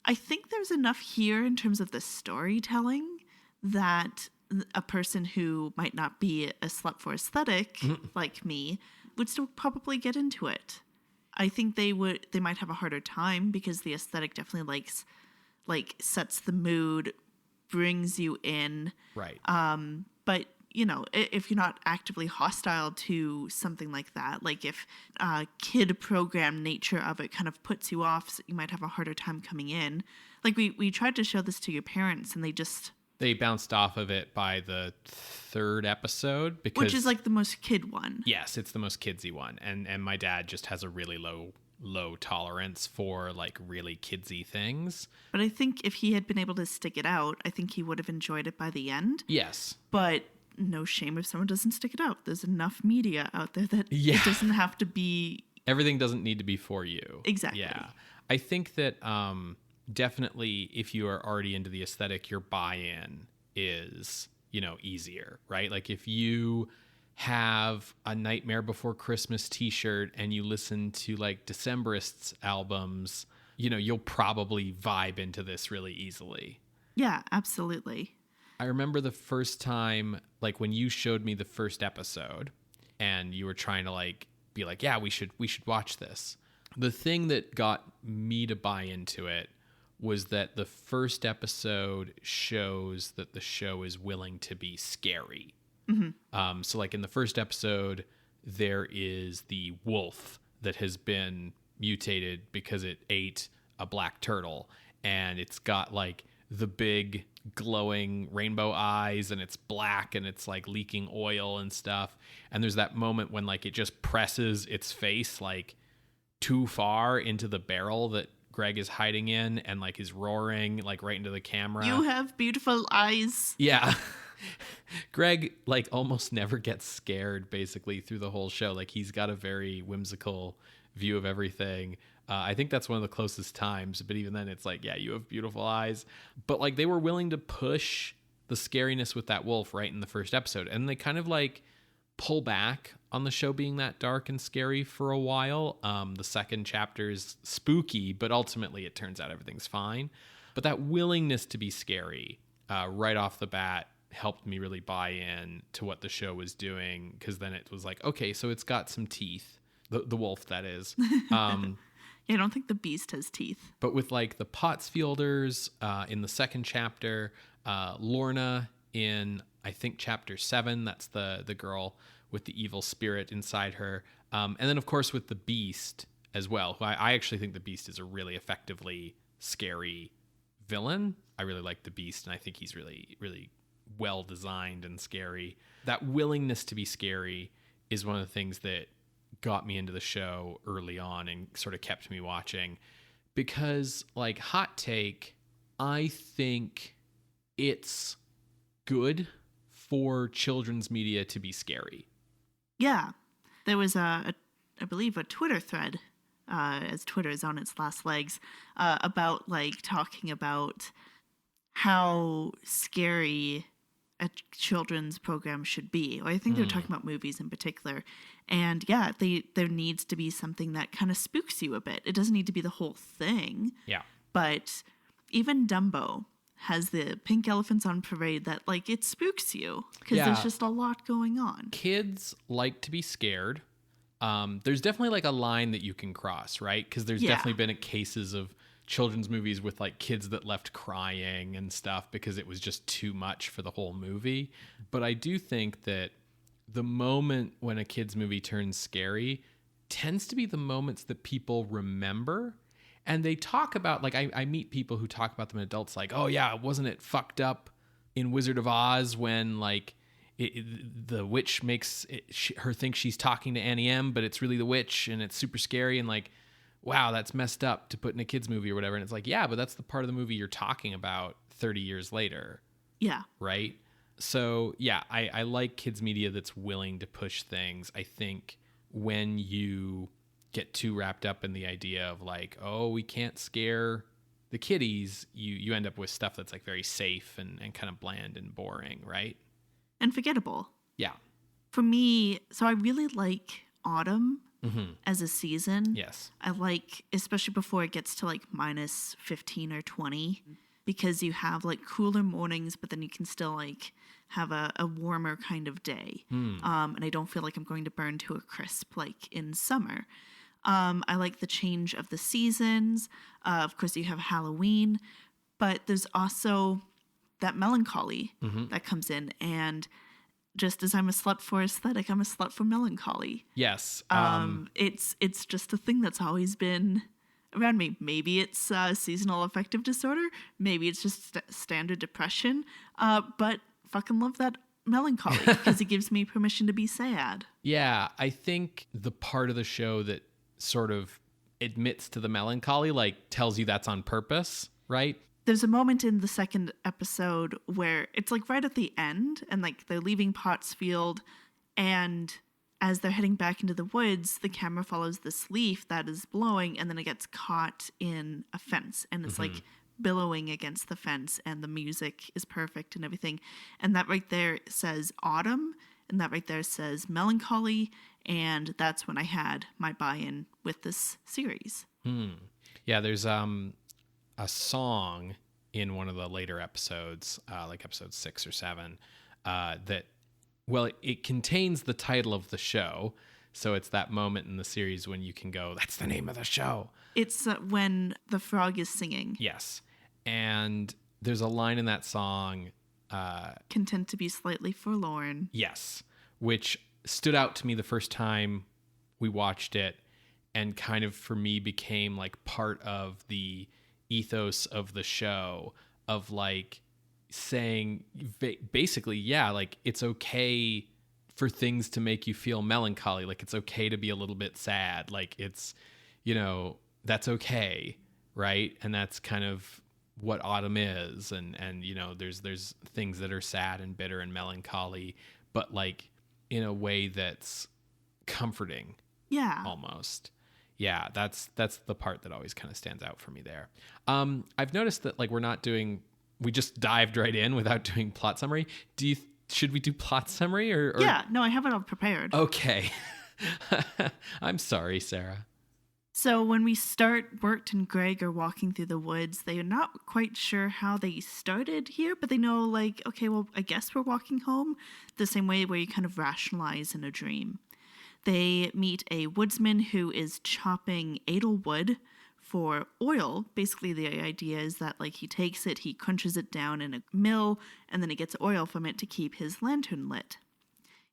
I think there's enough here in terms of the storytelling that a person who might not be a slut for aesthetic like me would still probably get into it. I think they might have a harder time because the aesthetic definitely sets the mood, brings you in. Right. But if you're not actively hostile to something like that, like if kid program nature of it kind of puts you off, so you might have a harder time coming in. Like we tried to show this to your parents and they bounced off of it by the third episode which is like the most kid one. Yes, it's the most kidsy one. And my dad just has a really low tolerance for like really kidsy things. But I think if he had been able to stick it out, I think he would have enjoyed it by the end. Yes. But no shame if someone doesn't stick it out. There's enough media out there that it doesn't have to be... Everything doesn't need to be for you. Exactly. Yeah. I think that definitely if you are already into the aesthetic, your buy-in is, easier, right? Like if you have a Nightmare Before Christmas t-shirt and you listen to like Decemberists albums, you'll probably vibe into this really easily. Yeah, absolutely. I remember the first time, like when you showed me the first episode and you were trying to like be like, yeah, we should watch this. The thing that got me to buy into it was that the first episode shows that the show is willing to be scary. Mm-hmm. So like in the first episode, there is the wolf that has been mutated because it ate a black turtle, and it's got like the big glowing rainbow eyes, and it's black, and it's like leaking oil and stuff. And there's that moment when like it just presses its face like too far into the barrel that Greg is hiding in, and like is roaring like right into the camera. You have beautiful eyes. Yeah. Greg like almost never gets scared basically through the whole show. Like he's got a very whimsical view of everything. I think that's one of the closest times, but even then it's like, yeah, you have beautiful eyes. But like they were willing to push the scariness with that wolf right in the first episode. And they kind of like pull back on the show being that dark and scary for a while. The second chapter is spooky, but ultimately it turns out everything's fine. But that willingness to be scary right off the bat helped me really buy in to what the show was doing, because then it was like, okay, so it's got some teeth. The wolf, that is. Yeah, I don't think the beast has teeth. But with like the Pottsfielders in the second chapter, Lorna in, I think, chapter 7, that's the girl with the evil spirit inside her. And then, of course, with the beast as well, who I actually think the beast is a really effectively scary villain. I really like the beast, and I think he's really, really well designed and scary. That willingness to be scary is one of the things that got me into the show early on and sort of kept me watching, because like hot take, I think it's good for children's media to be scary. Yeah. There was I believe a Twitter thread, as Twitter is on its last legs, about like talking about how scary a children's program should be. Or I think they were talking about movies in particular. And yeah, there needs to be something that kind of spooks you a bit. It doesn't need to be the whole thing. Yeah. But even Dumbo has the pink elephants on parade that like it spooks you because there's just a lot going on. Kids like to be scared. There's definitely like a line that you can cross, right? Because there's definitely been cases of children's movies with like kids that left crying and stuff because it was just too much for the whole movie. But I do think that the moment when a kid's movie turns scary tends to be the moments that people remember. And they talk about, like, I meet people who talk about them in adults, like, oh yeah, wasn't it fucked up in Wizard of Oz when like the witch makes her think she's talking to Annie M, but it's really the witch, and it's super scary, and like, wow, that's messed up to put in a kid's movie or whatever. And it's like, yeah, but that's the part of the movie you're talking about 30 years later. Yeah. Right? So yeah, I like kids media that's willing to push things. I think when you get too wrapped up in the idea of like, oh, we can't scare the kiddies, you end up with stuff that's like very safe and kind of bland and boring, right? And forgettable. Yeah. For me, so I really like autumn as a season. Yes. I like, especially before it gets to like minus 15 or 20, because you have like cooler mornings, but then you can still like have a warmer kind of day. And I don't feel like I'm going to burn to a crisp like in summer. I like the change of the seasons. Of course, you have Halloween, but there's also that melancholy that comes in. And just as I'm a slut for aesthetic, I'm a slut for melancholy. Yes. It's just a thing that's always been around me. Maybe it's seasonal affective disorder. Maybe it's just standard depression. But fucking love that melancholy because it gives me permission to be sad. Yeah, I think the part of the show that sort of admits to the melancholy, like tells you that's on purpose, right? There's a moment in the second episode where it's like right at the end and like they're leaving Pottsfield, and as they're heading back into the woods, the camera follows this leaf that is blowing and then it gets caught in a fence and it's like billowing against the fence, and the music is perfect and everything. And that right there says autumn, and that right there says melancholy, and that's when I had my buy-in with this series. Yeah, there's a song in one of the later episodes, like episode 6 or 7, that, well, it contains the title of the show. So it's that moment in the series when you can go, that's the name of the show. It's when the frog is singing. Yes. And there's a line in that song. Content to be slightly forlorn. Yes. Which stood out to me the first time we watched it, and kind of for me became like part of the ethos of the show, of like saying basically, yeah, like it's okay for things to make you feel melancholy. Like it's okay to be a little bit sad. Like it's, you know, that's okay. Right. And that's kind of what autumn is. And, you know, there's things that are sad and bitter and melancholy, but like in a way that's comforting. Yeah. Almost. Yeah. That's the part that always kind of stands out for me there. I've noticed that like we just dived right in without doing plot summary. Should we do plot summary or? Yeah, no, I have it all prepared. Okay. I'm sorry, Sarah. So when we start, Wirt and Greg are walking through the woods. They are not quite sure how they started here, but they know like, okay, well, I guess we're walking home, the same way where you kind of rationalize in a dream. They meet a woodsman who is chopping edelwood for oil. Basically, the idea is that like he takes it, he crunches it down in a mill, and then he gets oil from it to keep his lantern lit.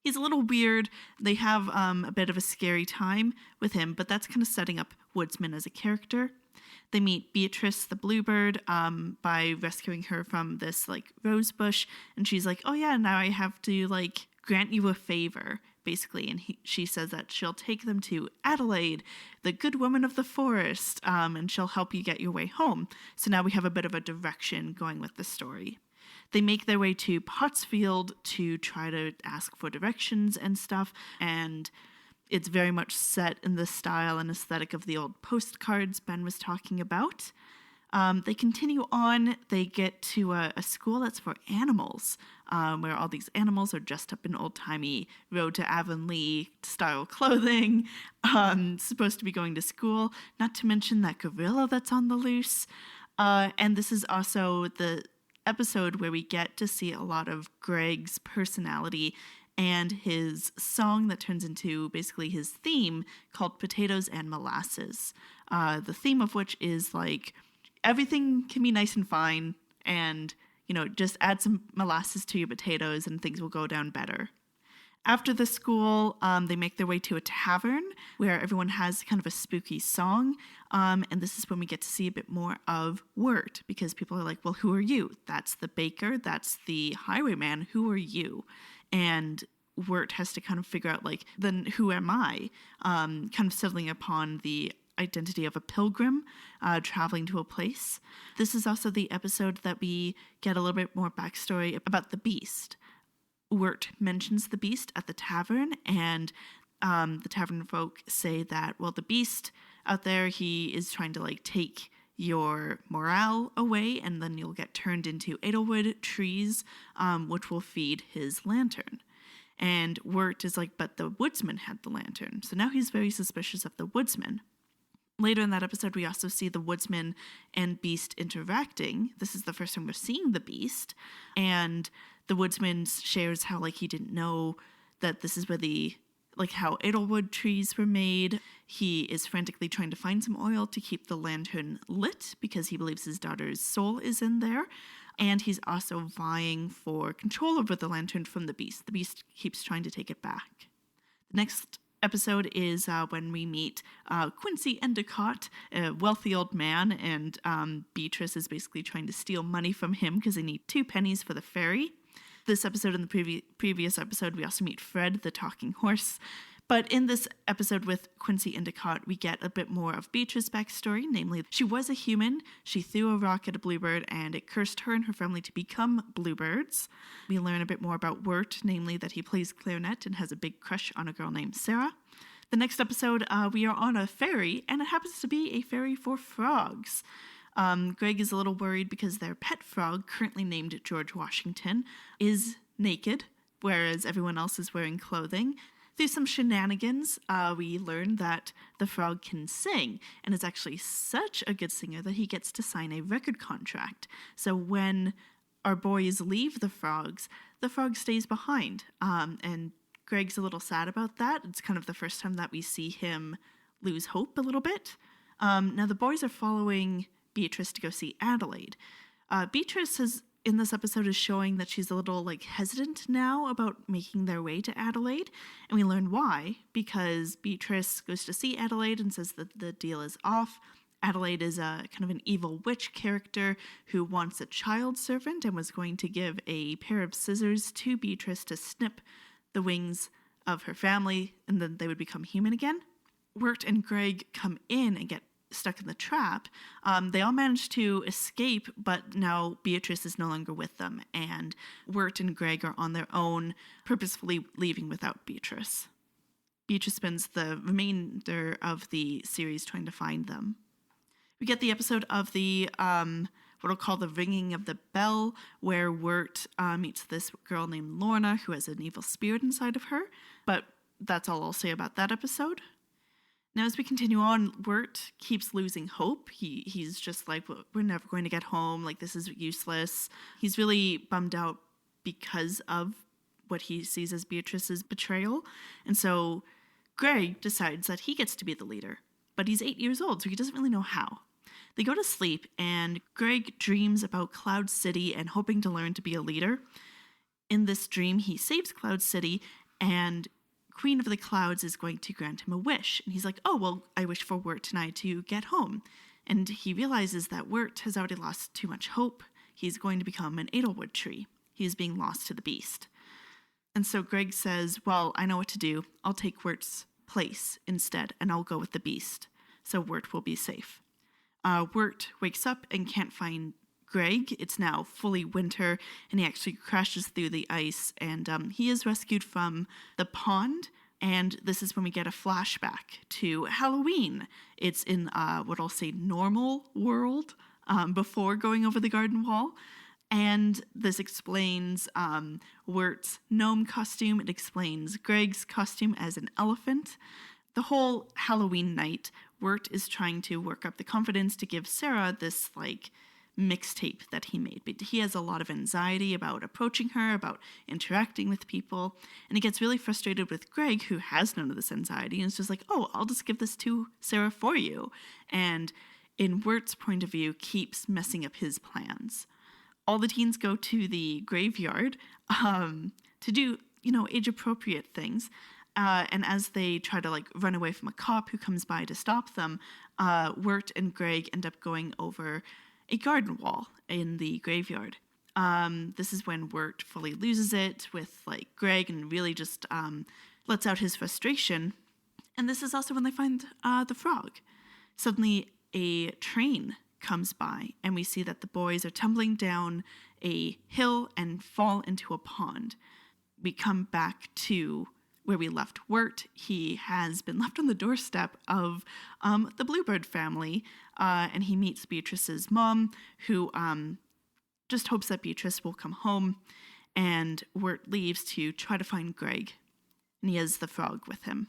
He's a little weird. They have a bit of a scary time with him, but that's kind of setting up Woodsman as a character. They meet Beatrice the bluebird by rescuing her from this like rose bush, and she's like, oh yeah, now I have to like grant you a favor, basically. And she says that she'll take them to Adelaide, the good woman of the forest, and she'll help you get your way home. So now we have a bit of a direction going with the story. They make their way to Pottsfield to try to ask for directions and stuff, and it's very much set in the style and aesthetic of the old postcards Ben was talking about. They continue on. They get to a school that's for animals, where all these animals are dressed up in old-timey Road to Avonlea style clothing, supposed to be going to school, not to mention that gorilla that's on the loose. And this is also the episode where we get to see a lot of Greg's personality and his song that turns into basically his theme called Potatoes and Molasses. The theme of which is like, everything can be nice and fine, and, you know, just add some molasses to your potatoes and things will go down better. After the school, they make their way to a tavern where everyone has kind of a spooky song. And this is when we get to see a bit more of Wirt, because people are like, well, who are you? That's the baker. That's the highwayman. Who are you? And Wirt has to kind of figure out, like, then who am I? Kind of settling upon the identity of a pilgrim traveling to a place. This is also the episode that we get a little bit more backstory about the beast. Wirt mentions the beast at the tavern, and the tavern folk say that, well, the beast out there, he is trying to like take your morale away, and then you'll get turned into edelwood trees, which will feed his lantern. And Wirt is like, but the woodsman had the lantern. So now he's very suspicious of the woodsman. Later in that episode, we also see the woodsman and beast interacting. This is the first time we're seeing the beast. And the woodsman shares how, like, he didn't know that this is where how idlewood trees were made. He is frantically trying to find some oil to keep the lantern lit because he believes his daughter's soul is in there. And he's also vying for control over the lantern from the beast. The beast keeps trying to take it back. The next episode is when we meet Quincy Endicott, a wealthy old man, and Beatrice is basically trying to steal money from him because they need 2 pennies for the ferry. This episode and the previous episode, we also meet Fred, the talking horse. But in this episode with Quincy Endicott, we get a bit more of Beatrice's backstory, namely, she was a human, she threw a rock at a bluebird, and it cursed her and her family to become bluebirds. We learn a bit more about Wirt, namely that he plays clarinet and has a big crush on a girl named Sarah. The next episode, we are on a ferry, and it happens to be a ferry for frogs. Greg is a little worried because their pet frog, currently named George Washington, is naked, whereas everyone else is wearing clothing. Through some shenanigans, we learn that the frog can sing, and is actually such a good singer that he gets to sign a record contract. So when our boys leave the frog stays behind, and Greg's a little sad about that. It's kind of the first time that we see him lose hope a little bit. Now the boys are following Beatrice to go see Adelaide. Beatrice in this episode is showing that she's a little hesitant now about making their way to Adelaide, and we learn why, because Beatrice goes to see Adelaide and says that the deal is off. Adelaide is a kind of an evil witch character who wants a child servant and was going to give a pair of scissors to Beatrice to snip the wings of her family, and then they would become human again. Wirt and Greg come in and get stuck in the trap. They all manage to escape, but now Beatrice is no longer with them, and Wirt and Greg are on their own, purposefully leaving without Beatrice. Beatrice spends the remainder of the series trying to find them. We get the episode of the what I'll call the ringing of the bell, where Wirt meets this girl named Lorna who has an evil spirit inside of her, but that's all I'll say about that episode. Now, as we continue on, Wirt keeps losing hope. He's just like, we're never going to get home. This is useless. He's really bummed out because of what he sees as Beatrice's betrayal. And so Greg decides that he gets to be the leader. But he's 8 years old, so he doesn't really know how. They go to sleep, and Greg dreams about Cloud City and hoping to learn to be a leader. In this dream, he saves Cloud City, and Queen of the Clouds is going to grant him a wish. And he's like, oh, well, I wish for Wirt and I to get home. And he realizes that Wirt has already lost too much hope. He's going to become an idlewood tree. He is being lost to the beast. And so Greg says, well, I know what to do. I'll take Wirt's place instead, and I'll go with the beast. So Wirt will be safe. Wirt wakes up and can't find Greg. It's now fully winter, and he actually crashes through the ice, and he is rescued from the pond, and this is when we get a flashback to Halloween. It's in what I'll say normal world before going over the garden wall, and this explains Wirt's gnome costume. It explains Greg's costume as an elephant. The whole Halloween night, Wirt is trying to work up the confidence to give Sarah this mixtape that he made, but he has a lot of anxiety about approaching her, about interacting with people, and he gets really frustrated with Greg, who has none of this anxiety, and is just like, oh, I'll just give this to Sarah for you, and in Wirt's point of view, keeps messing up his plans. All the teens go to the graveyard to do, age-appropriate things, and as they try to run away from a cop who comes by to stop them, Wirt and Greg end up going over a garden wall in the graveyard. This is when Wirt fully loses it with Greg and really just lets out his frustration. And this is also when they find the frog. Suddenly a train comes by, and we see that the boys are tumbling down a hill and fall into a pond. We come back to where we left Wirt. He has been left on the doorstep of the Bluebird family, and he meets Beatrice's mom, who just hopes that Beatrice will come home, and Wirt leaves to try to find Greg, and he has the frog with him.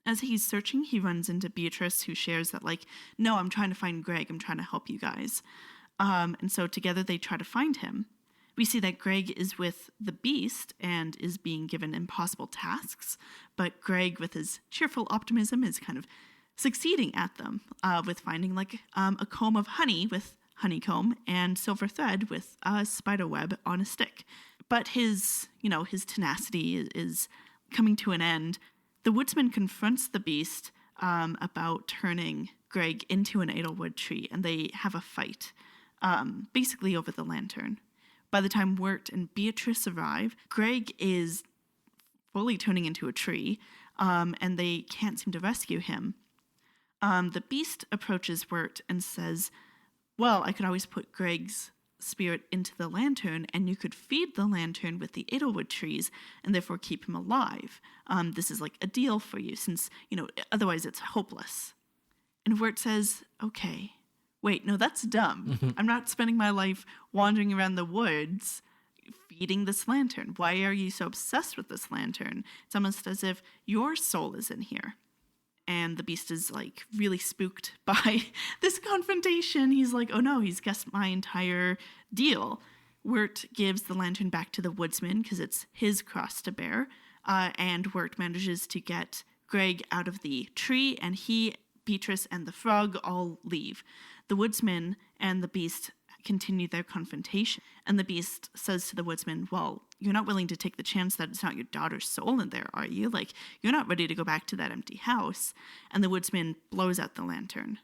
As he's searching, he runs into Beatrice, who shares that, like, no, I'm trying to find Greg. I'm trying to help you guys. And so together they try to find him. We see that Greg is with the Beast and is being given impossible tasks, but Greg, with his cheerful optimism, is kind of succeeding at them with finding like a comb of honey with honeycomb and silver thread with a spider web on a stick. But his tenacity is coming to an end. The woodsman confronts the Beast about turning Greg into an Edelwood tree, and they have a fight, basically over the lantern. By the time Wirt and Beatrice arrive, Greg is fully turning into a tree, and they can't seem to rescue him. The Beast approaches Wirt and says, well, I could always put Greg's spirit into the lantern, and you could feed the lantern with the Edelwood trees and therefore keep him alive. This is like a deal for you, since, otherwise it's hopeless. And Wirt says, okay. Wait, no, that's dumb. I'm not spending my life wandering around the woods feeding this lantern. Why are you so obsessed with this lantern? It's almost as if your soul is in here. And the Beast is like really spooked by this confrontation. He's like, oh no, he's guessed my entire deal. Wirt gives the lantern back to the woodsman because it's his cross to bear. And Wirt manages to get Greg out of the tree, and he, Beatrice, and the frog all leave. The woodsman and the Beast continue their confrontation. And the Beast says to the woodsman, well, you're not willing to take the chance that it's not your daughter's soul in there, are you? Like, you're not ready to go back to that empty house. And the woodsman blows out the lantern.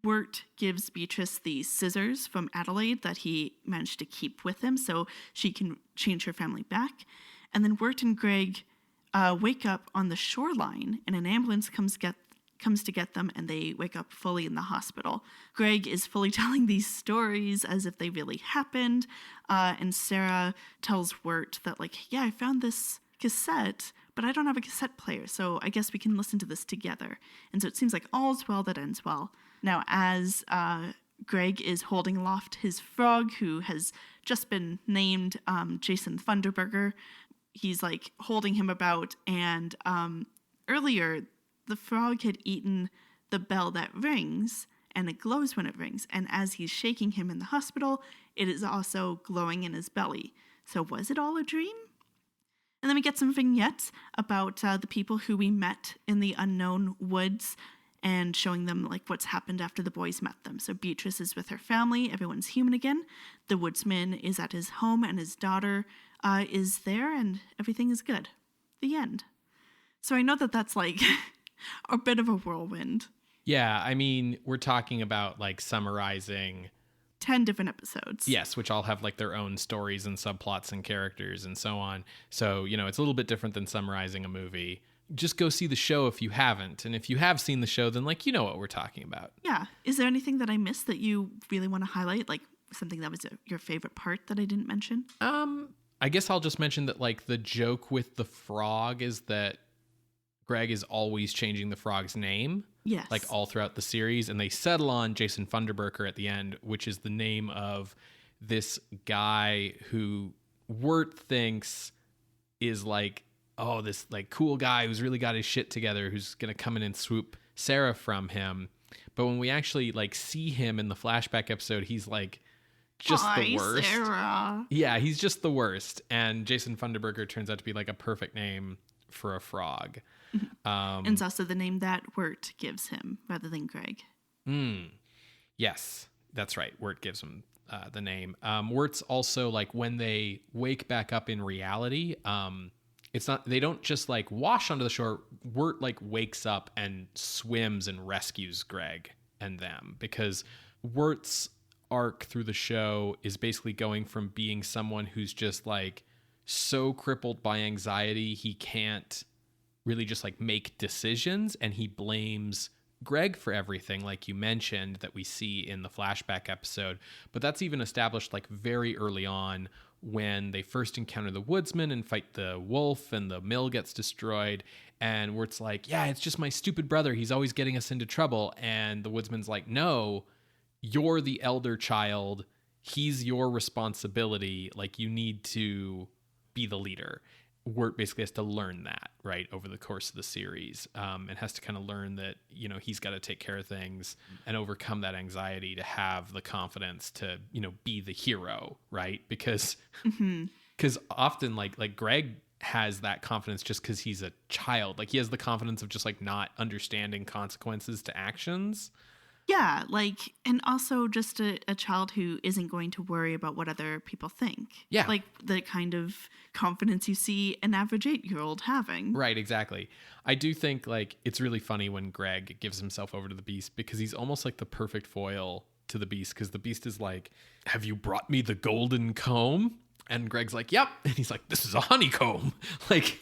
Wirt gives Beatrice the scissors from Adelaide that he managed to keep with him so she can change her family back. And then Wirt and Greg wake up on the shoreline, and an ambulance comes to get them, and they wake up fully in the hospital. Greg is fully telling these stories as if they really happened, and Sarah tells Wirt that, like, yeah, I found this cassette, but I don't have a cassette player, so I guess we can listen to this together. And so it seems like all's well that ends well. Now, as Greg is holding aloft his frog, who has just been named Jason Thunderburger, he's, like, holding him about, and earlier the frog had eaten the bell that rings, and it glows when it rings. And as he's shaking him in the hospital, it is also glowing in his belly. So was it all a dream? And then we get some vignettes about the people who we met in the unknown woods, and showing them like what's happened after the boys met them. So Beatrice is with her family. Everyone's human again. The woodsman is at his home, and his daughter is there, and everything is good. The end. So I know that that's like a bit of a whirlwind. Yeah, I mean, we're talking about like summarizing 10 different episodes. Yes, which all have like their own stories and subplots and characters and so on. So, it's a little bit different than summarizing a movie. Just go see the show if you haven't. And if you have seen the show, then like, you know what we're talking about. Yeah. Is there anything that I missed that you really want to highlight? Like something that was your favorite part that I didn't mention? I guess I'll just mention that like the joke with the frog is that Greg is always changing the frog's name. Yes. Like all throughout the series. And they settle on Jason Thunderburger at the end, which is the name of this guy who Wirt thinks is like, oh, this like cool guy who's really got his shit together, who's going to come in and swoop Sarah from him. But when we actually like see him in the flashback episode, he's like just the worst. Sarah. Yeah, he's just the worst. And Jason Thunderburger turns out to be like a perfect name for a frog. And it's also the name that Wirt gives him rather than Greg. Yes, that's right. Wirt gives him the name. Wirt's also like when they wake back up in reality, it's not, they don't just like wash onto the shore. Wirt like wakes up and swims and rescues Greg and them, because Wirt's arc through the show is basically going from being someone who's just like so crippled by anxiety he can't really just like make decisions, and he blames Greg for everything, like you mentioned, that we see in the flashback episode. But that's even established like very early on when they first encounter the woodsman and fight the wolf and the mill gets destroyed, and where it's like, yeah, it's just my stupid brother, he's always getting us into trouble. And the woodsman's like, no, you're the elder child, he's your responsibility, like you need to be the leader. Wirt basically has to learn that, right, over the course of the series, and has to kind of learn that, he's got to take care of things and overcome that anxiety to have the confidence to, be the hero, right? Because often like Greg has that confidence just because he's a child. Like, he has the confidence of just like not understanding consequences to actions. Yeah, and also just a child who isn't going to worry about what other people think. Yeah. Like the kind of confidence you see an average 8-year-old having. Right, exactly. I do think like it's really funny when Greg gives himself over to the Beast, because he's almost like the perfect foil to the Beast, because the Beast is like, "Have you brought me the golden comb?" And Greg's like, "Yep." And he's like, "This is a honeycomb." Like,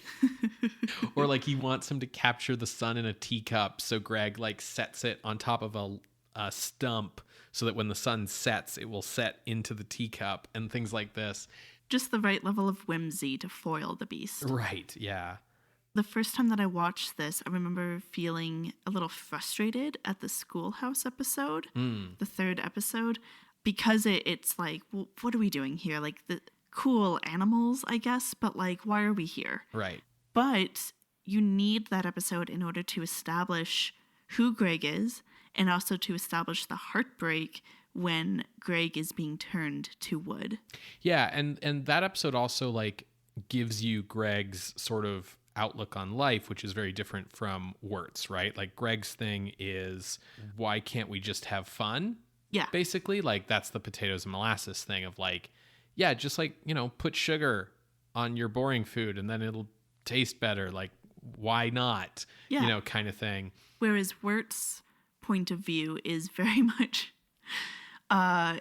or like he wants him to capture the sun in a teacup. So Greg like sets it on top of a stump so that when the sun sets, it will set into the teacup, and things like this. Just the right level of whimsy to foil the Beast. Right. Yeah. The first time that I watched this, I remember feeling a little frustrated at the schoolhouse episode, the third episode, because it's like, well, what are we doing here? Like, the cool animals, I guess, but like, why are we here? Right. But you need that episode in order to establish who Greg is, and also to establish the heartbreak when Greg is being turned to wood. Yeah, and that episode also like gives you Greg's sort of outlook on life, which is very different from Wirt's, right? Like, Greg's thing is, why can't we just have fun? Yeah. Basically, like, that's the potatoes and molasses thing of like, yeah, just like, put sugar on your boring food and then it'll taste better. Like, why not? Yeah. Kind of thing. Whereas Wirt's point of view is very much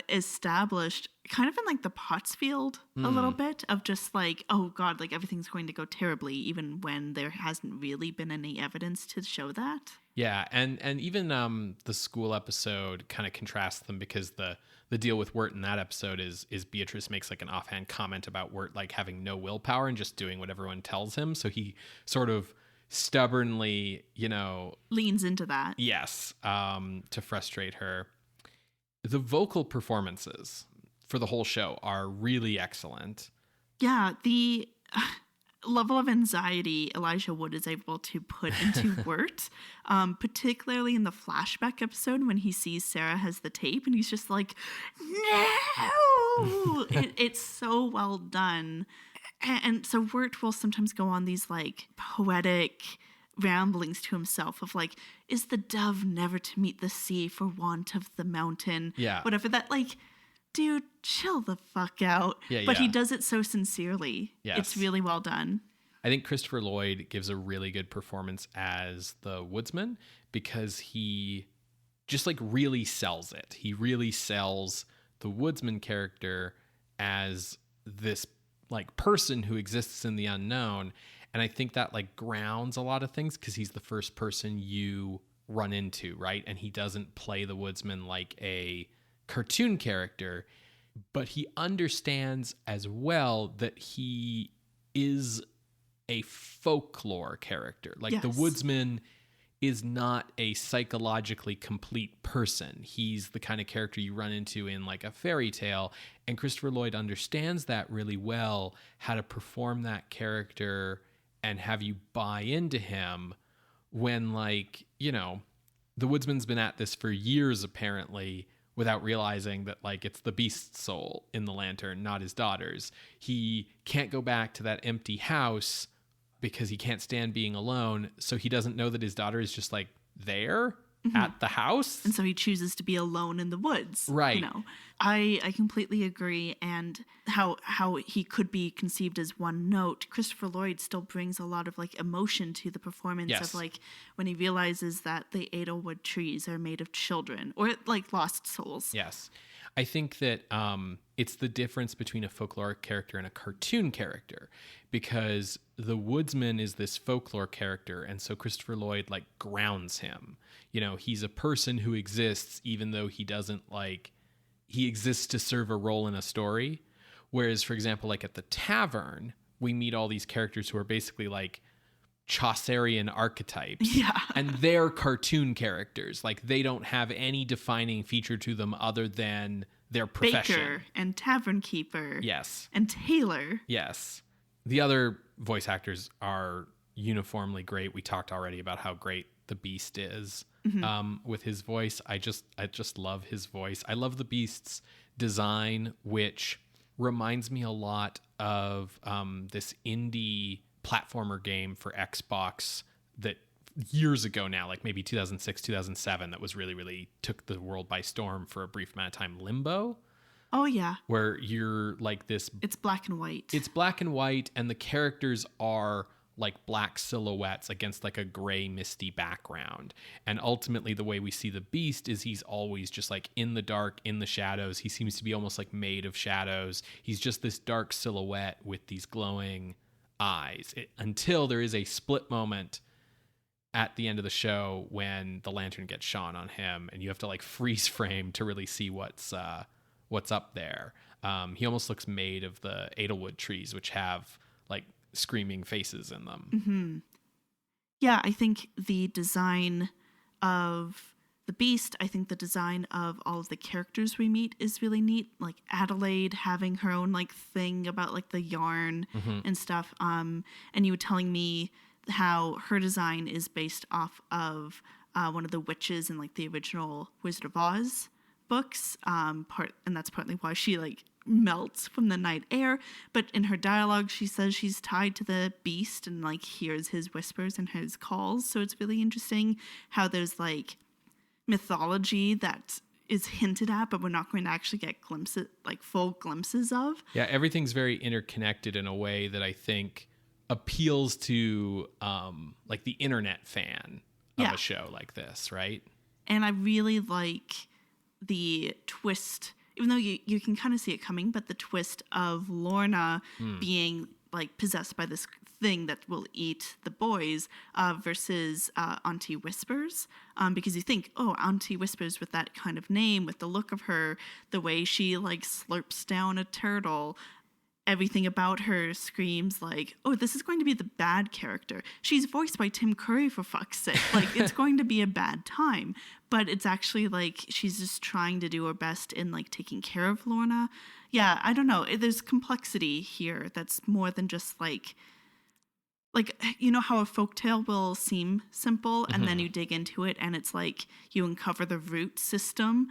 established kind of in like the Pottsfield a little bit, of just like, oh God, like everything's going to go terribly, even when there hasn't really been any evidence to show that. Yeah, and even the school episode kind of contrasts them, because the deal with Wirt in that episode is Beatrice makes like an offhand comment about Wirt like having no willpower and just doing what everyone tells him. So he sort of stubbornly, leans into that. Yes, to frustrate her. The vocal performances for the whole show are really excellent. Yeah, the level of anxiety Elijah Wood is able to put into Wirt, particularly in the flashback episode when he sees Sarah has the tape and he's just like, no! It's so well done. And so Wirt will sometimes go on these like poetic ramblings to himself of like, is the dove never to meet the sea for want of the mountain? Yeah. Whatever that, like, dude, chill the fuck out. Yeah, but yeah. he does it so sincerely. Yes. It's really well done. I think Christopher Lloyd gives a really good performance as the woodsman, because he just like really sells it. He really sells the woodsman character as this like person who exists in the unknown. And I think that like grounds a lot of things, because he's the first person you run into, right? And he doesn't play the woodsman like a cartoon character, but he understands as well that he is a folklore character. Like, yes. The woodsman is not a psychologically complete person. He's the kind of character you run into in like a fairy tale. And Christopher Lloyd understands that really well, how to perform that character and have you buy into him when, like, the woodsman's been at this for years apparently, without realizing that like it's the beast's soul in the lantern, not his daughter's. He can't go back to that empty house because he can't stand being alone. So he doesn't know that his daughter is just like there at the house. And so he chooses to be alone in the woods. Right. I completely agree. And how he could be conceived as one note, Christopher Lloyd still brings a lot of like emotion to the performance. Yes. Of like when he realizes that the Edelwood trees are made of children, or like lost souls. Yes. I think that it's the difference between a folkloric character and a cartoon character, because the woodsman is this folklore character, and so Christopher Lloyd like grounds him. He's a person who exists even though he doesn't like, he exists to serve a role in a story. Whereas, for example, like at the tavern, we meet all these characters who are basically like Chaucerian archetypes. Yeah. And they're cartoon characters. Like, they don't have any defining feature to them other than their profession. Baker and tavern keeper. Yes. And tailor. Yes. The other voice actors are uniformly great. We talked already about how great the Beast is with his voice. I just love his voice. I love the Beast's design, which reminds me a lot of this indie platformer game for Xbox that years ago now, like maybe 2006, 2007, that was really, really took the world by storm for a brief amount of time. Limbo. Oh, yeah. Where you're like this. It's black and white. It's black and white, and the characters are like black silhouettes against like a gray, misty background. And ultimately, the way we see the Beast is he's always just like in the dark, in the shadows. He seems to be almost like made of shadows. He's just this dark silhouette with these glowing eyes until there is a split moment at the end of the show when the lantern gets shone on him, and you have to like freeze frame to really see what's up there. He almost looks made of the Edelwood trees, which have like screaming faces in them. Mm-hmm. Yeah, I think the design of the Beast, I think the design of all of the characters we meet is really neat. Like Adelaide having her own like thing about like the yarn and stuff. And you were telling me how her design is based off of one of the witches in like the original Wizard of Oz books, and that's partly why she like melts from the night air. But in her dialogue, she says she's tied to the Beast and like hears his whispers and his calls. So it's really interesting how there's like mythology that is hinted at, but we're not going to actually get full glimpses of. Yeah, everything's very interconnected in a way that I think appeals to like the internet fan of a show like this, right? And I really like the twist, even though you can kind of see it coming, but the twist of Lorna being like possessed by this thing that will eat the boys versus Auntie Whispers, because you think, oh, Auntie Whispers with that kind of name, with the look of her, the way she like slurps down a turtle, everything about her screams like, oh, this is going to be the bad character. She's voiced by Tim Curry, for fuck's sake. Like, it's going to be a bad time. But it's actually like she's just trying to do her best in like taking care of Lorna. Yeah, I don't know. There's complexity here that's more than just like, you know how a folktale will seem simple and then you dig into it and it's like you uncover the root system.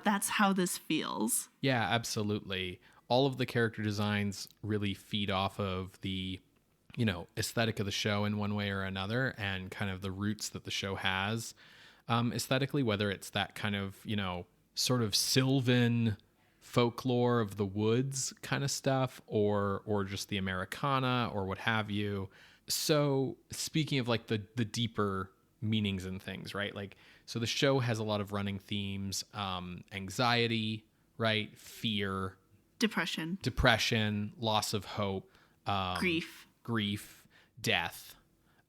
That's how this feels. Yeah, absolutely. All of the character designs really feed off of the, you know, aesthetic of the show in one way or another, and kind of the roots that the show has aesthetically, whether it's that kind of, you know, sort of Sylvan folklore of the woods kind of stuff, or just the Americana or what have you. So speaking of like the deeper meanings and things, right? Like, so the show has a lot of running themes, anxiety, right? Fear, depression, loss of hope, grief, death,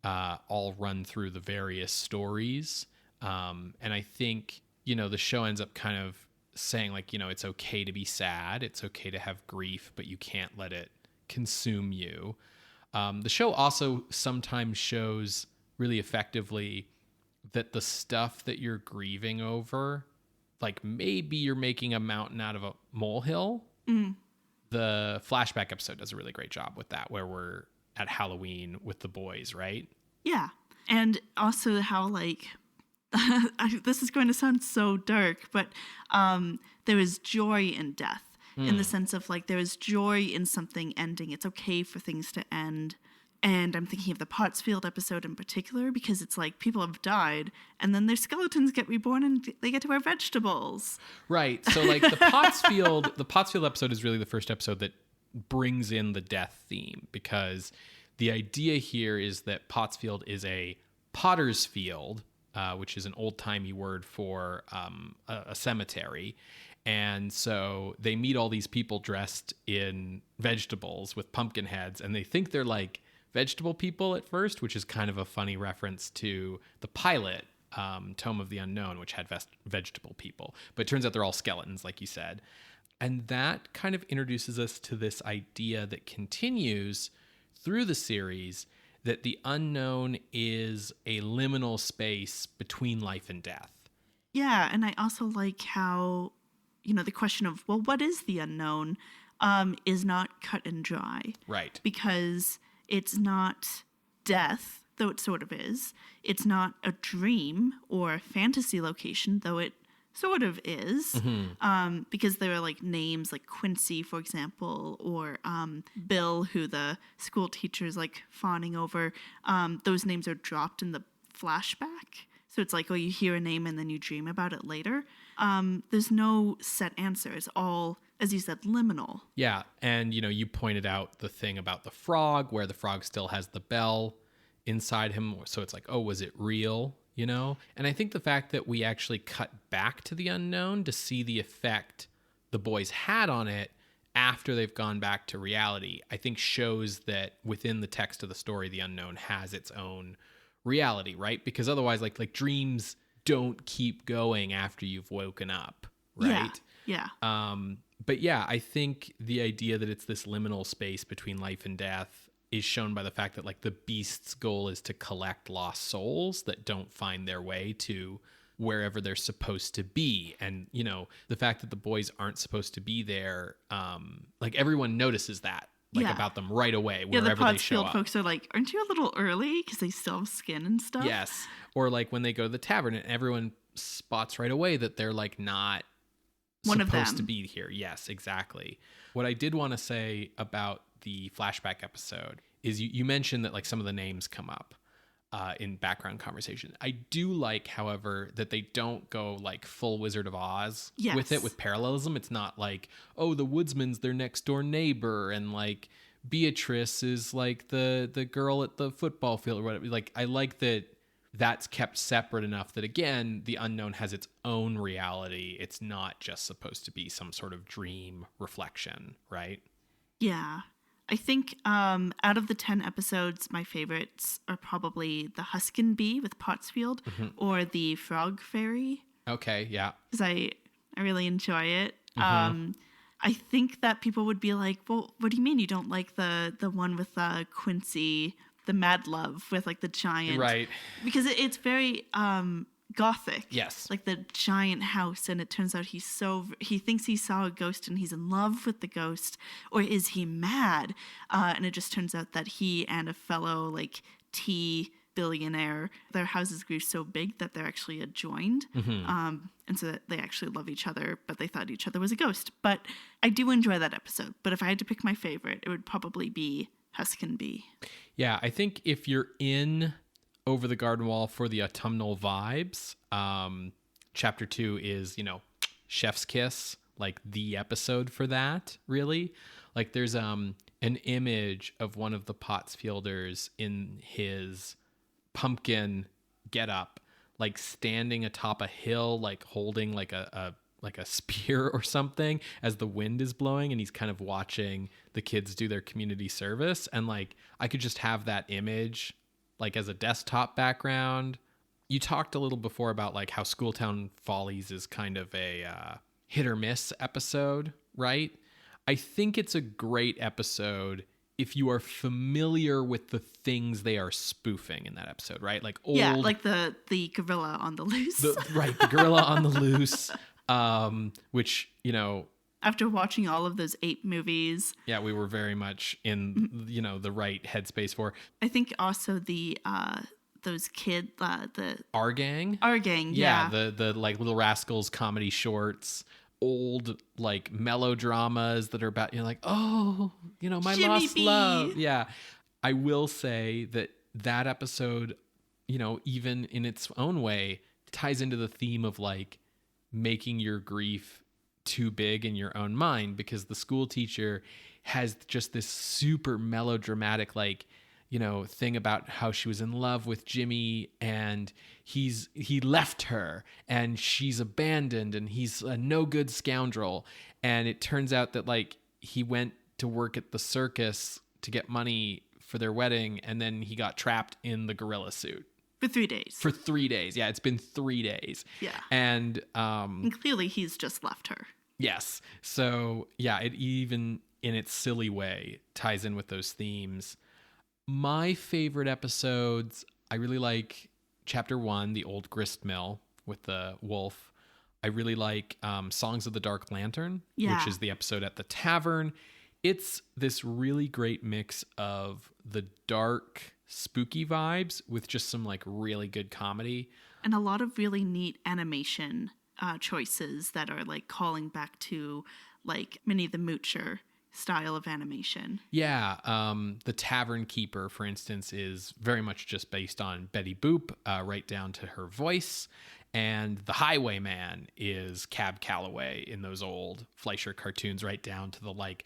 all run through the various stories. And I think, you know, the show ends up kind of saying like, you know, it's okay to be sad. It's okay to have grief, but you can't let it consume you. The show also sometimes shows really effectively that the stuff that you're grieving over, like maybe you're making a mountain out of a molehill. The flashback episode does a really great job with that, where we're at Halloween with the boys, right? Yeah. And also how like, this is going to sound so dark, but there is joy in death. In the sense of like there is joy in something ending. It's okay for things to end. And I'm thinking of the Pottsfield episode in particular, because it's like people have died and then their skeletons get reborn and they get to wear vegetables. Right. So like the Pottsfield episode is really the first episode that brings in the death theme, because the idea here is that Pottsfield is a potter's field, which is an old-timey word for a cemetery. And so they meet all these people dressed in vegetables with pumpkin heads, and they think they're like vegetable people at first, which is kind of a funny reference to the pilot, Tome of the Unknown, which had vegetable people. But it turns out they're all skeletons, like you said. And that kind of introduces us to this idea that continues through the series, that the unknown is a liminal space between life and death. Yeah, and I also like how, you know, the question of, well, what is the unknown, is not cut and dry. Right. Because It's not death, though it sort of is. It's not a dream or a fantasy location, though it sort of is, because there are like names like Quincy, for example, or Bill, who the school teacher is like fawning over. Those names are dropped in the flashback. So it's like, oh, you hear a name and then you dream about it later. There's no set answer. It's all, as you said, liminal. Yeah. And, you pointed out the thing about the frog, where the frog still has the bell inside him. So it's like, oh, was it real? And I think the fact that we actually cut back to the unknown to see the effect the boys had on it after they've gone back to reality, I think shows that within the text of the story, the unknown has its own reality, right? Because otherwise, like dreams don't keep going after you've woken up, right? Yeah. But yeah, I think the idea that it's this liminal space between life and death is shown by the fact that like the beast's goal is to collect lost souls that don't find their way to wherever they're supposed to be. And, the fact that the boys aren't supposed to be there, like everyone notices that, about them right away, wherever the they show Pottsfield up. folks are like, aren't you a little early? Because they still have skin and stuff. Yes. Or like when they go to the tavern and everyone spots right away that they're like not one supposed of them to be here. Yes, exactly. What I did want to say about the flashback episode is you mentioned that like some of the names come up in background conversation. I do like, however, that they don't go like full Wizard of Oz with it, with parallelism. It's not like, oh, the woodsman's their next door neighbor and like Beatrice is like the girl at the football field or whatever. Like, I like that that's kept separate enough that, again, the unknown has its own reality. It's not just supposed to be some sort of dream reflection, right? Yeah. I think out of the 10 episodes, my favorites are probably the Huskin Bee with Pottsfield or the Frog Fairy. Okay, yeah. Because I really enjoy it. I think that people would be like, well, what do you mean you don't like the one with Quincy, the Mad Love with like the giant? Right. Because it's very gothic. Yes. Like the giant house, and it turns out he thinks he saw a ghost and he's in love with the ghost, or is he mad? And it just turns out that he and a fellow like tea billionaire, their houses grew so big that they're actually adjoined. And so that they actually love each other, but they thought each other was a ghost. But I do enjoy that episode. But if I had to pick my favorite, it would probably be Huskin Bee. Yeah, I think if you're in Over the Garden Wall for the autumnal vibes, chapter 2 is, Chef's Kiss, like the episode for that, really. Like there's an image of one of the Pottsfielders in his pumpkin getup, like standing atop a hill, like holding like a spear or something as the wind is blowing, and he's kind of watching the kids do their community service. And like I could just have that image like as a desktop background. You talked a little before about like how Schooltown Follies is kind of a hit or miss episode, right? I think it's a great episode if you are familiar with the things they are spoofing in that episode, right? Like old, yeah, like the gorilla on the loose. The gorilla on the loose, which, after watching all of those 8 movies. Yeah, we were very much in, the right headspace for. I think also the those kid, the Our Gang, yeah. The like Little Rascals comedy shorts, old like melodramas that are about, like, oh, my Jimmy lost B. love. Yeah, I will say that episode, even in its own way, ties into the theme of like making your grief too big in your own mind, because the school teacher has just this super melodramatic like thing about how she was in love with Jimmy and he left her and she's abandoned and he's a no good scoundrel, and it turns out that like he went to work at the circus to get money for their wedding, and then he got trapped in the gorilla suit for 3 days. For 3 days. Yeah, it's been 3 days. Yeah. And clearly he's just left her. Yes. So, yeah, it even in its silly way ties in with those themes. My favorite episodes, I really like chapter 1, the old grist mill with the wolf. I really like Songs of the Dark Lantern, which is the episode at the tavern. It's this really great mix of the dark, spooky vibes with just some like really good comedy. And a lot of really neat animation choices that are like calling back to like Minnie the Moocher style of animation. Yeah, the Tavern Keeper, for instance, is very much just based on Betty Boop, right down to her voice. And the Highwayman is Cab Calloway in those old Fleischer cartoons, right down to the like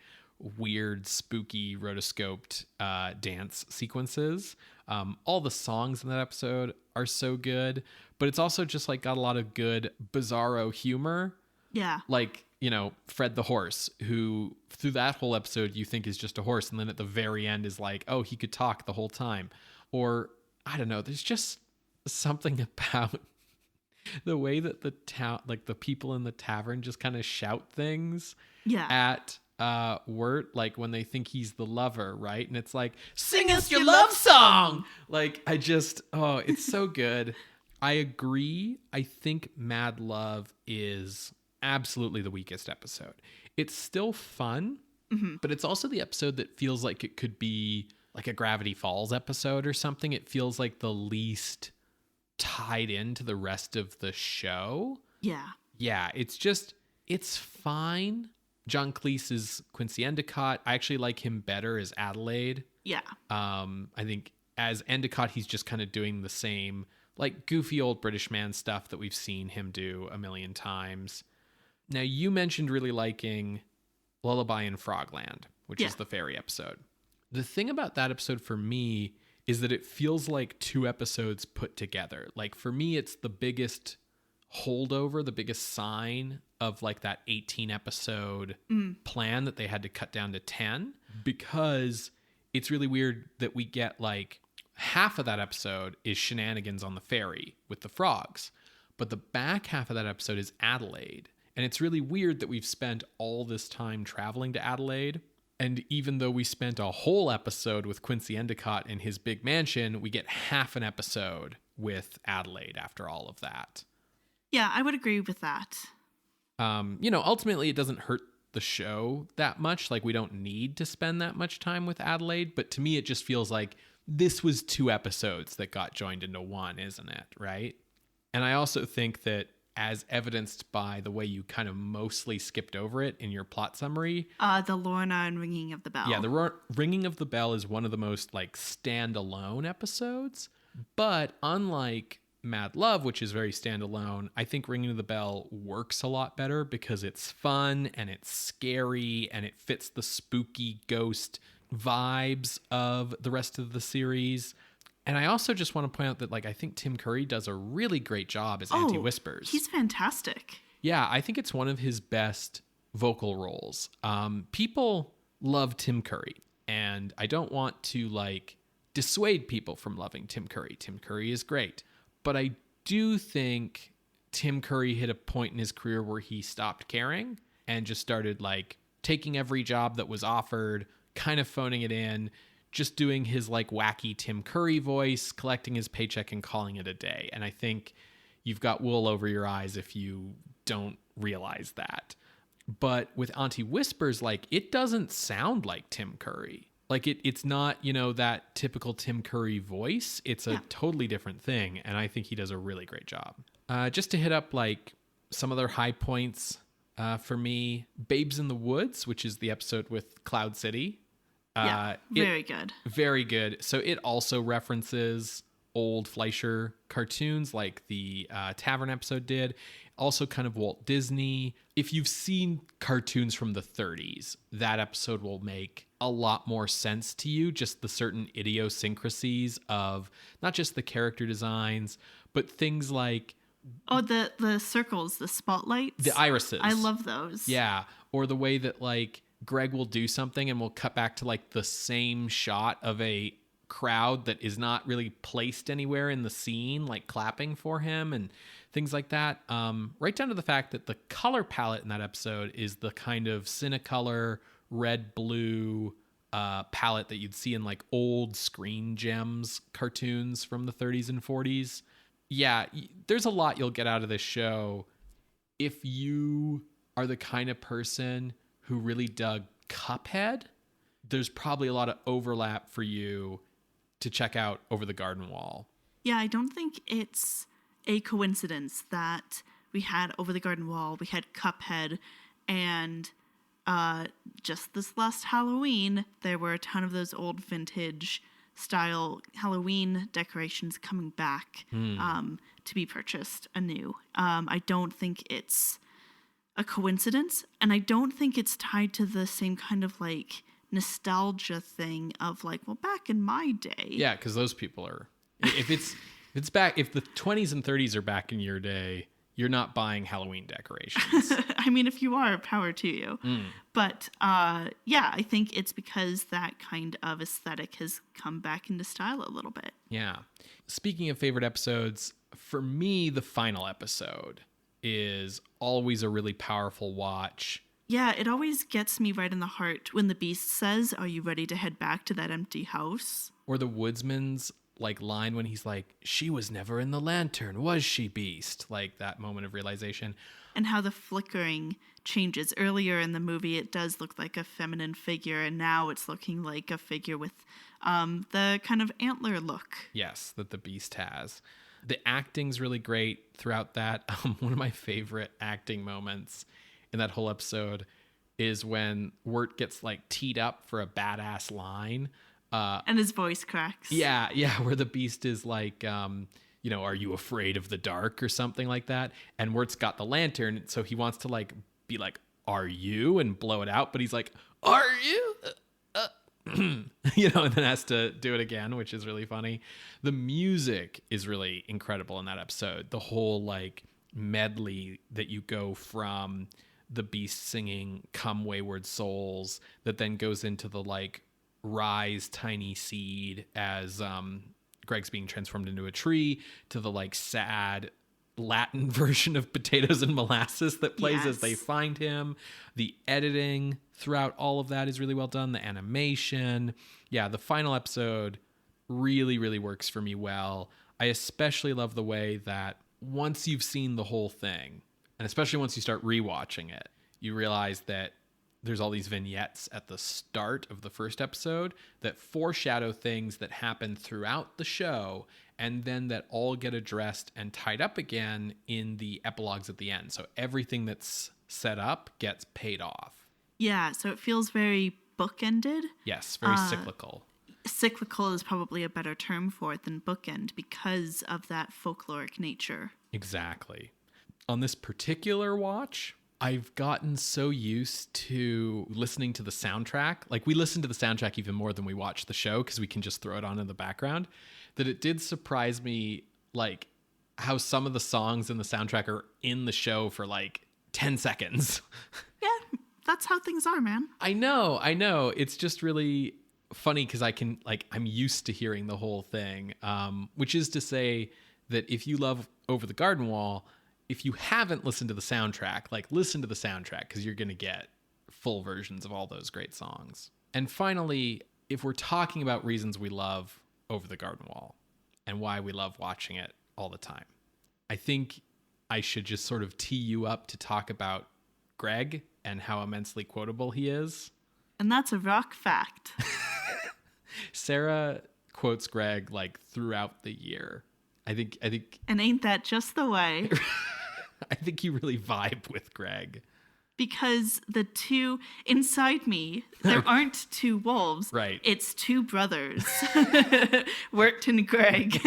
weird, spooky, rotoscoped dance sequences. All the songs in that episode are so good, but it's also just like got a lot of good bizarro humor. Yeah. Like, you know, Fred the horse, who through that whole episode you think is just a horse, and then at the very end is like, oh, he could talk the whole time. Or I don't know, there's just something about the way that the people in the tavern just kind of shout things at Wirt, like when they think he's the lover, right? And it's like, sing us your love song. Like, it's so good. I agree. I think Mad Love is absolutely the weakest episode. It's still fun, but it's also the episode that feels like it could be like a Gravity Falls episode or something. It feels like the least tied into the rest of the show. Yeah, it's fine. John Cleese is Quincy Endicott. I actually like him better as Adelaide. I think as Endicott, he's just kind of doing the same like goofy old British man stuff that we've seen him do a million times. Now, you mentioned really liking Lullaby in Frogland, which is the fairy episode. The thing about that episode for me is that it feels like two episodes put together. Like for me, it's the biggest holdover, the biggest sign of like that 18 episode plan that they had to cut down to 10, because it's really weird that we get like half of that episode is shenanigans on the ferry with the frogs, but the back half of that episode is Adelaide. And it's really weird that we've spent all this time traveling to Adelaide. And even though we spent a whole episode with Quincy Endicott in his big mansion, we get half an episode with Adelaide after all of that. Yeah, I would agree with that. Ultimately it doesn't hurt the show that much. Like, we don't need to spend that much time with Adelaide. But to me, it just feels like this was two episodes that got joined into one, isn't it? Right? And I also think that, as evidenced by the way you kind of mostly skipped over it in your plot summary. The Lorna and Ringing of the Bell. Yeah, the Ringing of the Bell is one of the most like standalone episodes. But unlike Mad Love, which is very standalone, I think Ringing of the Bell works a lot better because it's fun and it's scary and it fits the spooky ghost vibes of the rest of the series. And I also just want to point out that, like, I think Tim Curry does a really great job as Auntie Whispers. He's fantastic. Yeah, I think it's one of his best vocal roles. People love Tim Curry, and I don't want to, like, dissuade people from loving Tim Curry. Tim Curry is great. But I do think Tim Curry hit a point in his career where he stopped caring and just started, like, taking every job that was offered, kind of phoning it in, just doing his like wacky Tim Curry voice, collecting his paycheck and calling it a day. And I think you've got wool over your eyes if you don't realize that. But with Auntie Whispers, like, it doesn't sound like Tim Curry. Like it's not, that typical Tim Curry voice. It's a totally different thing. And I think he does a really great job. Just to hit up like some other high points for me, Babes in the Woods, which is the episode with Cloud City. Very good. Very good. So it also references old Fleischer cartoons like the Tavern episode did. Also kind of Walt Disney. If you've seen cartoons from the 30s, that episode will make a lot more sense to you. Just the certain idiosyncrasies of not just the character designs, but things like... Oh, the circles, the spotlights. The irises. I love those. Yeah. Or the way that like Greg will do something and we'll cut back to like the same shot of a crowd that is not really placed anywhere in the scene, like clapping for him and things like that. Right down to the fact that the color palette in that episode is the kind of Cinecolor red blue palette that you'd see in like old Screen Gems cartoons from the 30s and 40s. Yeah, there's a lot you'll get out of this show if you are the kind of person who really dug Cuphead, there's probably a lot of overlap for you to check out Over the Garden Wall. Yeah, I don't think it's a coincidence that we had Over the Garden Wall, we had Cuphead, and just this last Halloween, there were a ton of those old vintage style Halloween decorations coming back to be purchased anew. I don't think it's a coincidence, and I don't think it's tied to the same kind of like nostalgia thing of like, well, back in my day. Yeah, because those people are, if it's back, if the 20s and 30s are back in your day, you're not buying Halloween decorations. I mean, if you are, power to you. But yeah, I think it's because that kind of aesthetic has come back into style a little bit. Yeah. Speaking of favorite episodes, for me, the final episode is always a really powerful watch. Yeah, it always gets me right in the heart when the beast says, "Are you ready to head back to that empty house?" Or the woodsman's like line when he's like, "She was never in the lantern, was she, beast?" Like that moment of realization. And how the flickering changes. Earlier in the movie, it does look like a feminine figure, and now it's looking like a figure with the kind of antler look. Yes, that the beast has. The acting's really great throughout that. One of my favorite acting moments in that whole episode is when Wirt gets like teed up for a badass line. And his voice cracks. Yeah, where the beast is like, are you afraid of the dark or something like that? And Wirt's got the lantern, so he wants to like be like, "Are you?" and blow it out, but he's like, "Are you?" And then has to do it again, which is really funny. The music is really incredible in that episode. The whole like medley that you go from the beast singing "Come Wayward Souls" that then goes into the like "Rise Tiny Seed" as Greg's being transformed into a tree, to the like sad Latin version of "Potatoes and Molasses" that plays as they find him. The editing throughout all of that is really well done. The animation. Yeah, the final episode really, really works for me well. I especially love the way that once you've seen the whole thing, and especially once you start rewatching it, you realize that there's all these vignettes at the start of the first episode that foreshadow things that happen throughout the show, and then that all get addressed and tied up again in the epilogues at the end. So everything that's set up gets paid off. Yeah, so it feels very bookended. Yes, very cyclical. Cyclical is probably a better term for it than bookend because of that folkloric nature. Exactly. On this particular watch, I've gotten so used to listening to the soundtrack. Like, we listen to the soundtrack even more than we watch the show because we can just throw it on in the background, that it did surprise me, like, how some of the songs in the soundtrack are in the show for, like, 10 seconds. Yeah, that's how things are, man. I know. It's just really funny because I'm used to hearing the whole thing, which is to say that if you love Over the Garden Wall, if you haven't listened to the soundtrack, like, listen to the soundtrack because you're going to get full versions of all those great songs. And finally, if we're talking about reasons we love Over the Garden Wall and why we love watching it all the time, I think I should just sort of tee you up to talk about Greg and how immensely quotable he is. And that's a rock fact. Sarah quotes Greg like throughout the year. I think And ain't that just the way? I think you really vibe with Greg. Because the two inside me, there aren't two wolves. Right. It's two brothers. Wirt and Greg.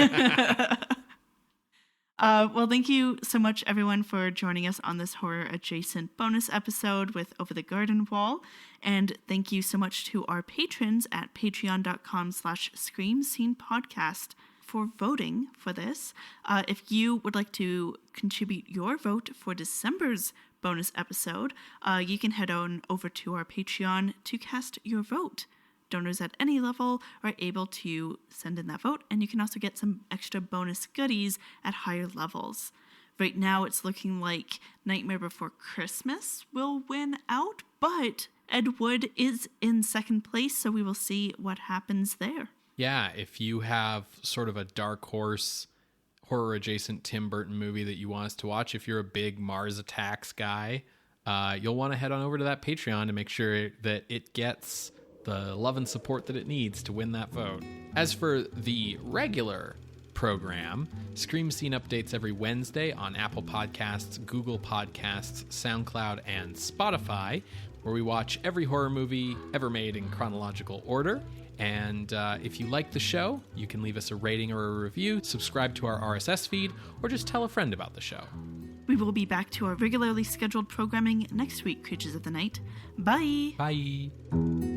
Well, thank you so much, everyone, for joining us on this horror-adjacent bonus episode with Over the Garden Wall. And thank you so much to our patrons at patreon.com/ScreamScenePodcast for voting for this. If you would like to contribute your vote for December's bonus episode, you can head on over to our Patreon to cast your vote. Donors at any level are able to send in that vote, and you can also get some extra bonus goodies at higher levels. Right now, it's looking like Nightmare Before Christmas will win out, but Ed Wood is in second place, so we will see what happens there. Yeah, if you have sort of a dark horse horror-adjacent Tim Burton movie that you want us to watch, if you're a big Mars Attacks guy, you'll want to head on over to that Patreon to make sure that it gets the love and support that it needs to win that vote. As for the regular program, Scream Scene updates every Wednesday on Apple Podcasts, Google Podcasts, SoundCloud, and Spotify, where we watch every horror movie ever made in chronological order. And if you like the show, you can leave us a rating or a review, subscribe to our RSS feed, or just tell a friend about the show. We will be back to our regularly scheduled programming next week, Creatures of the Night. Bye! Bye!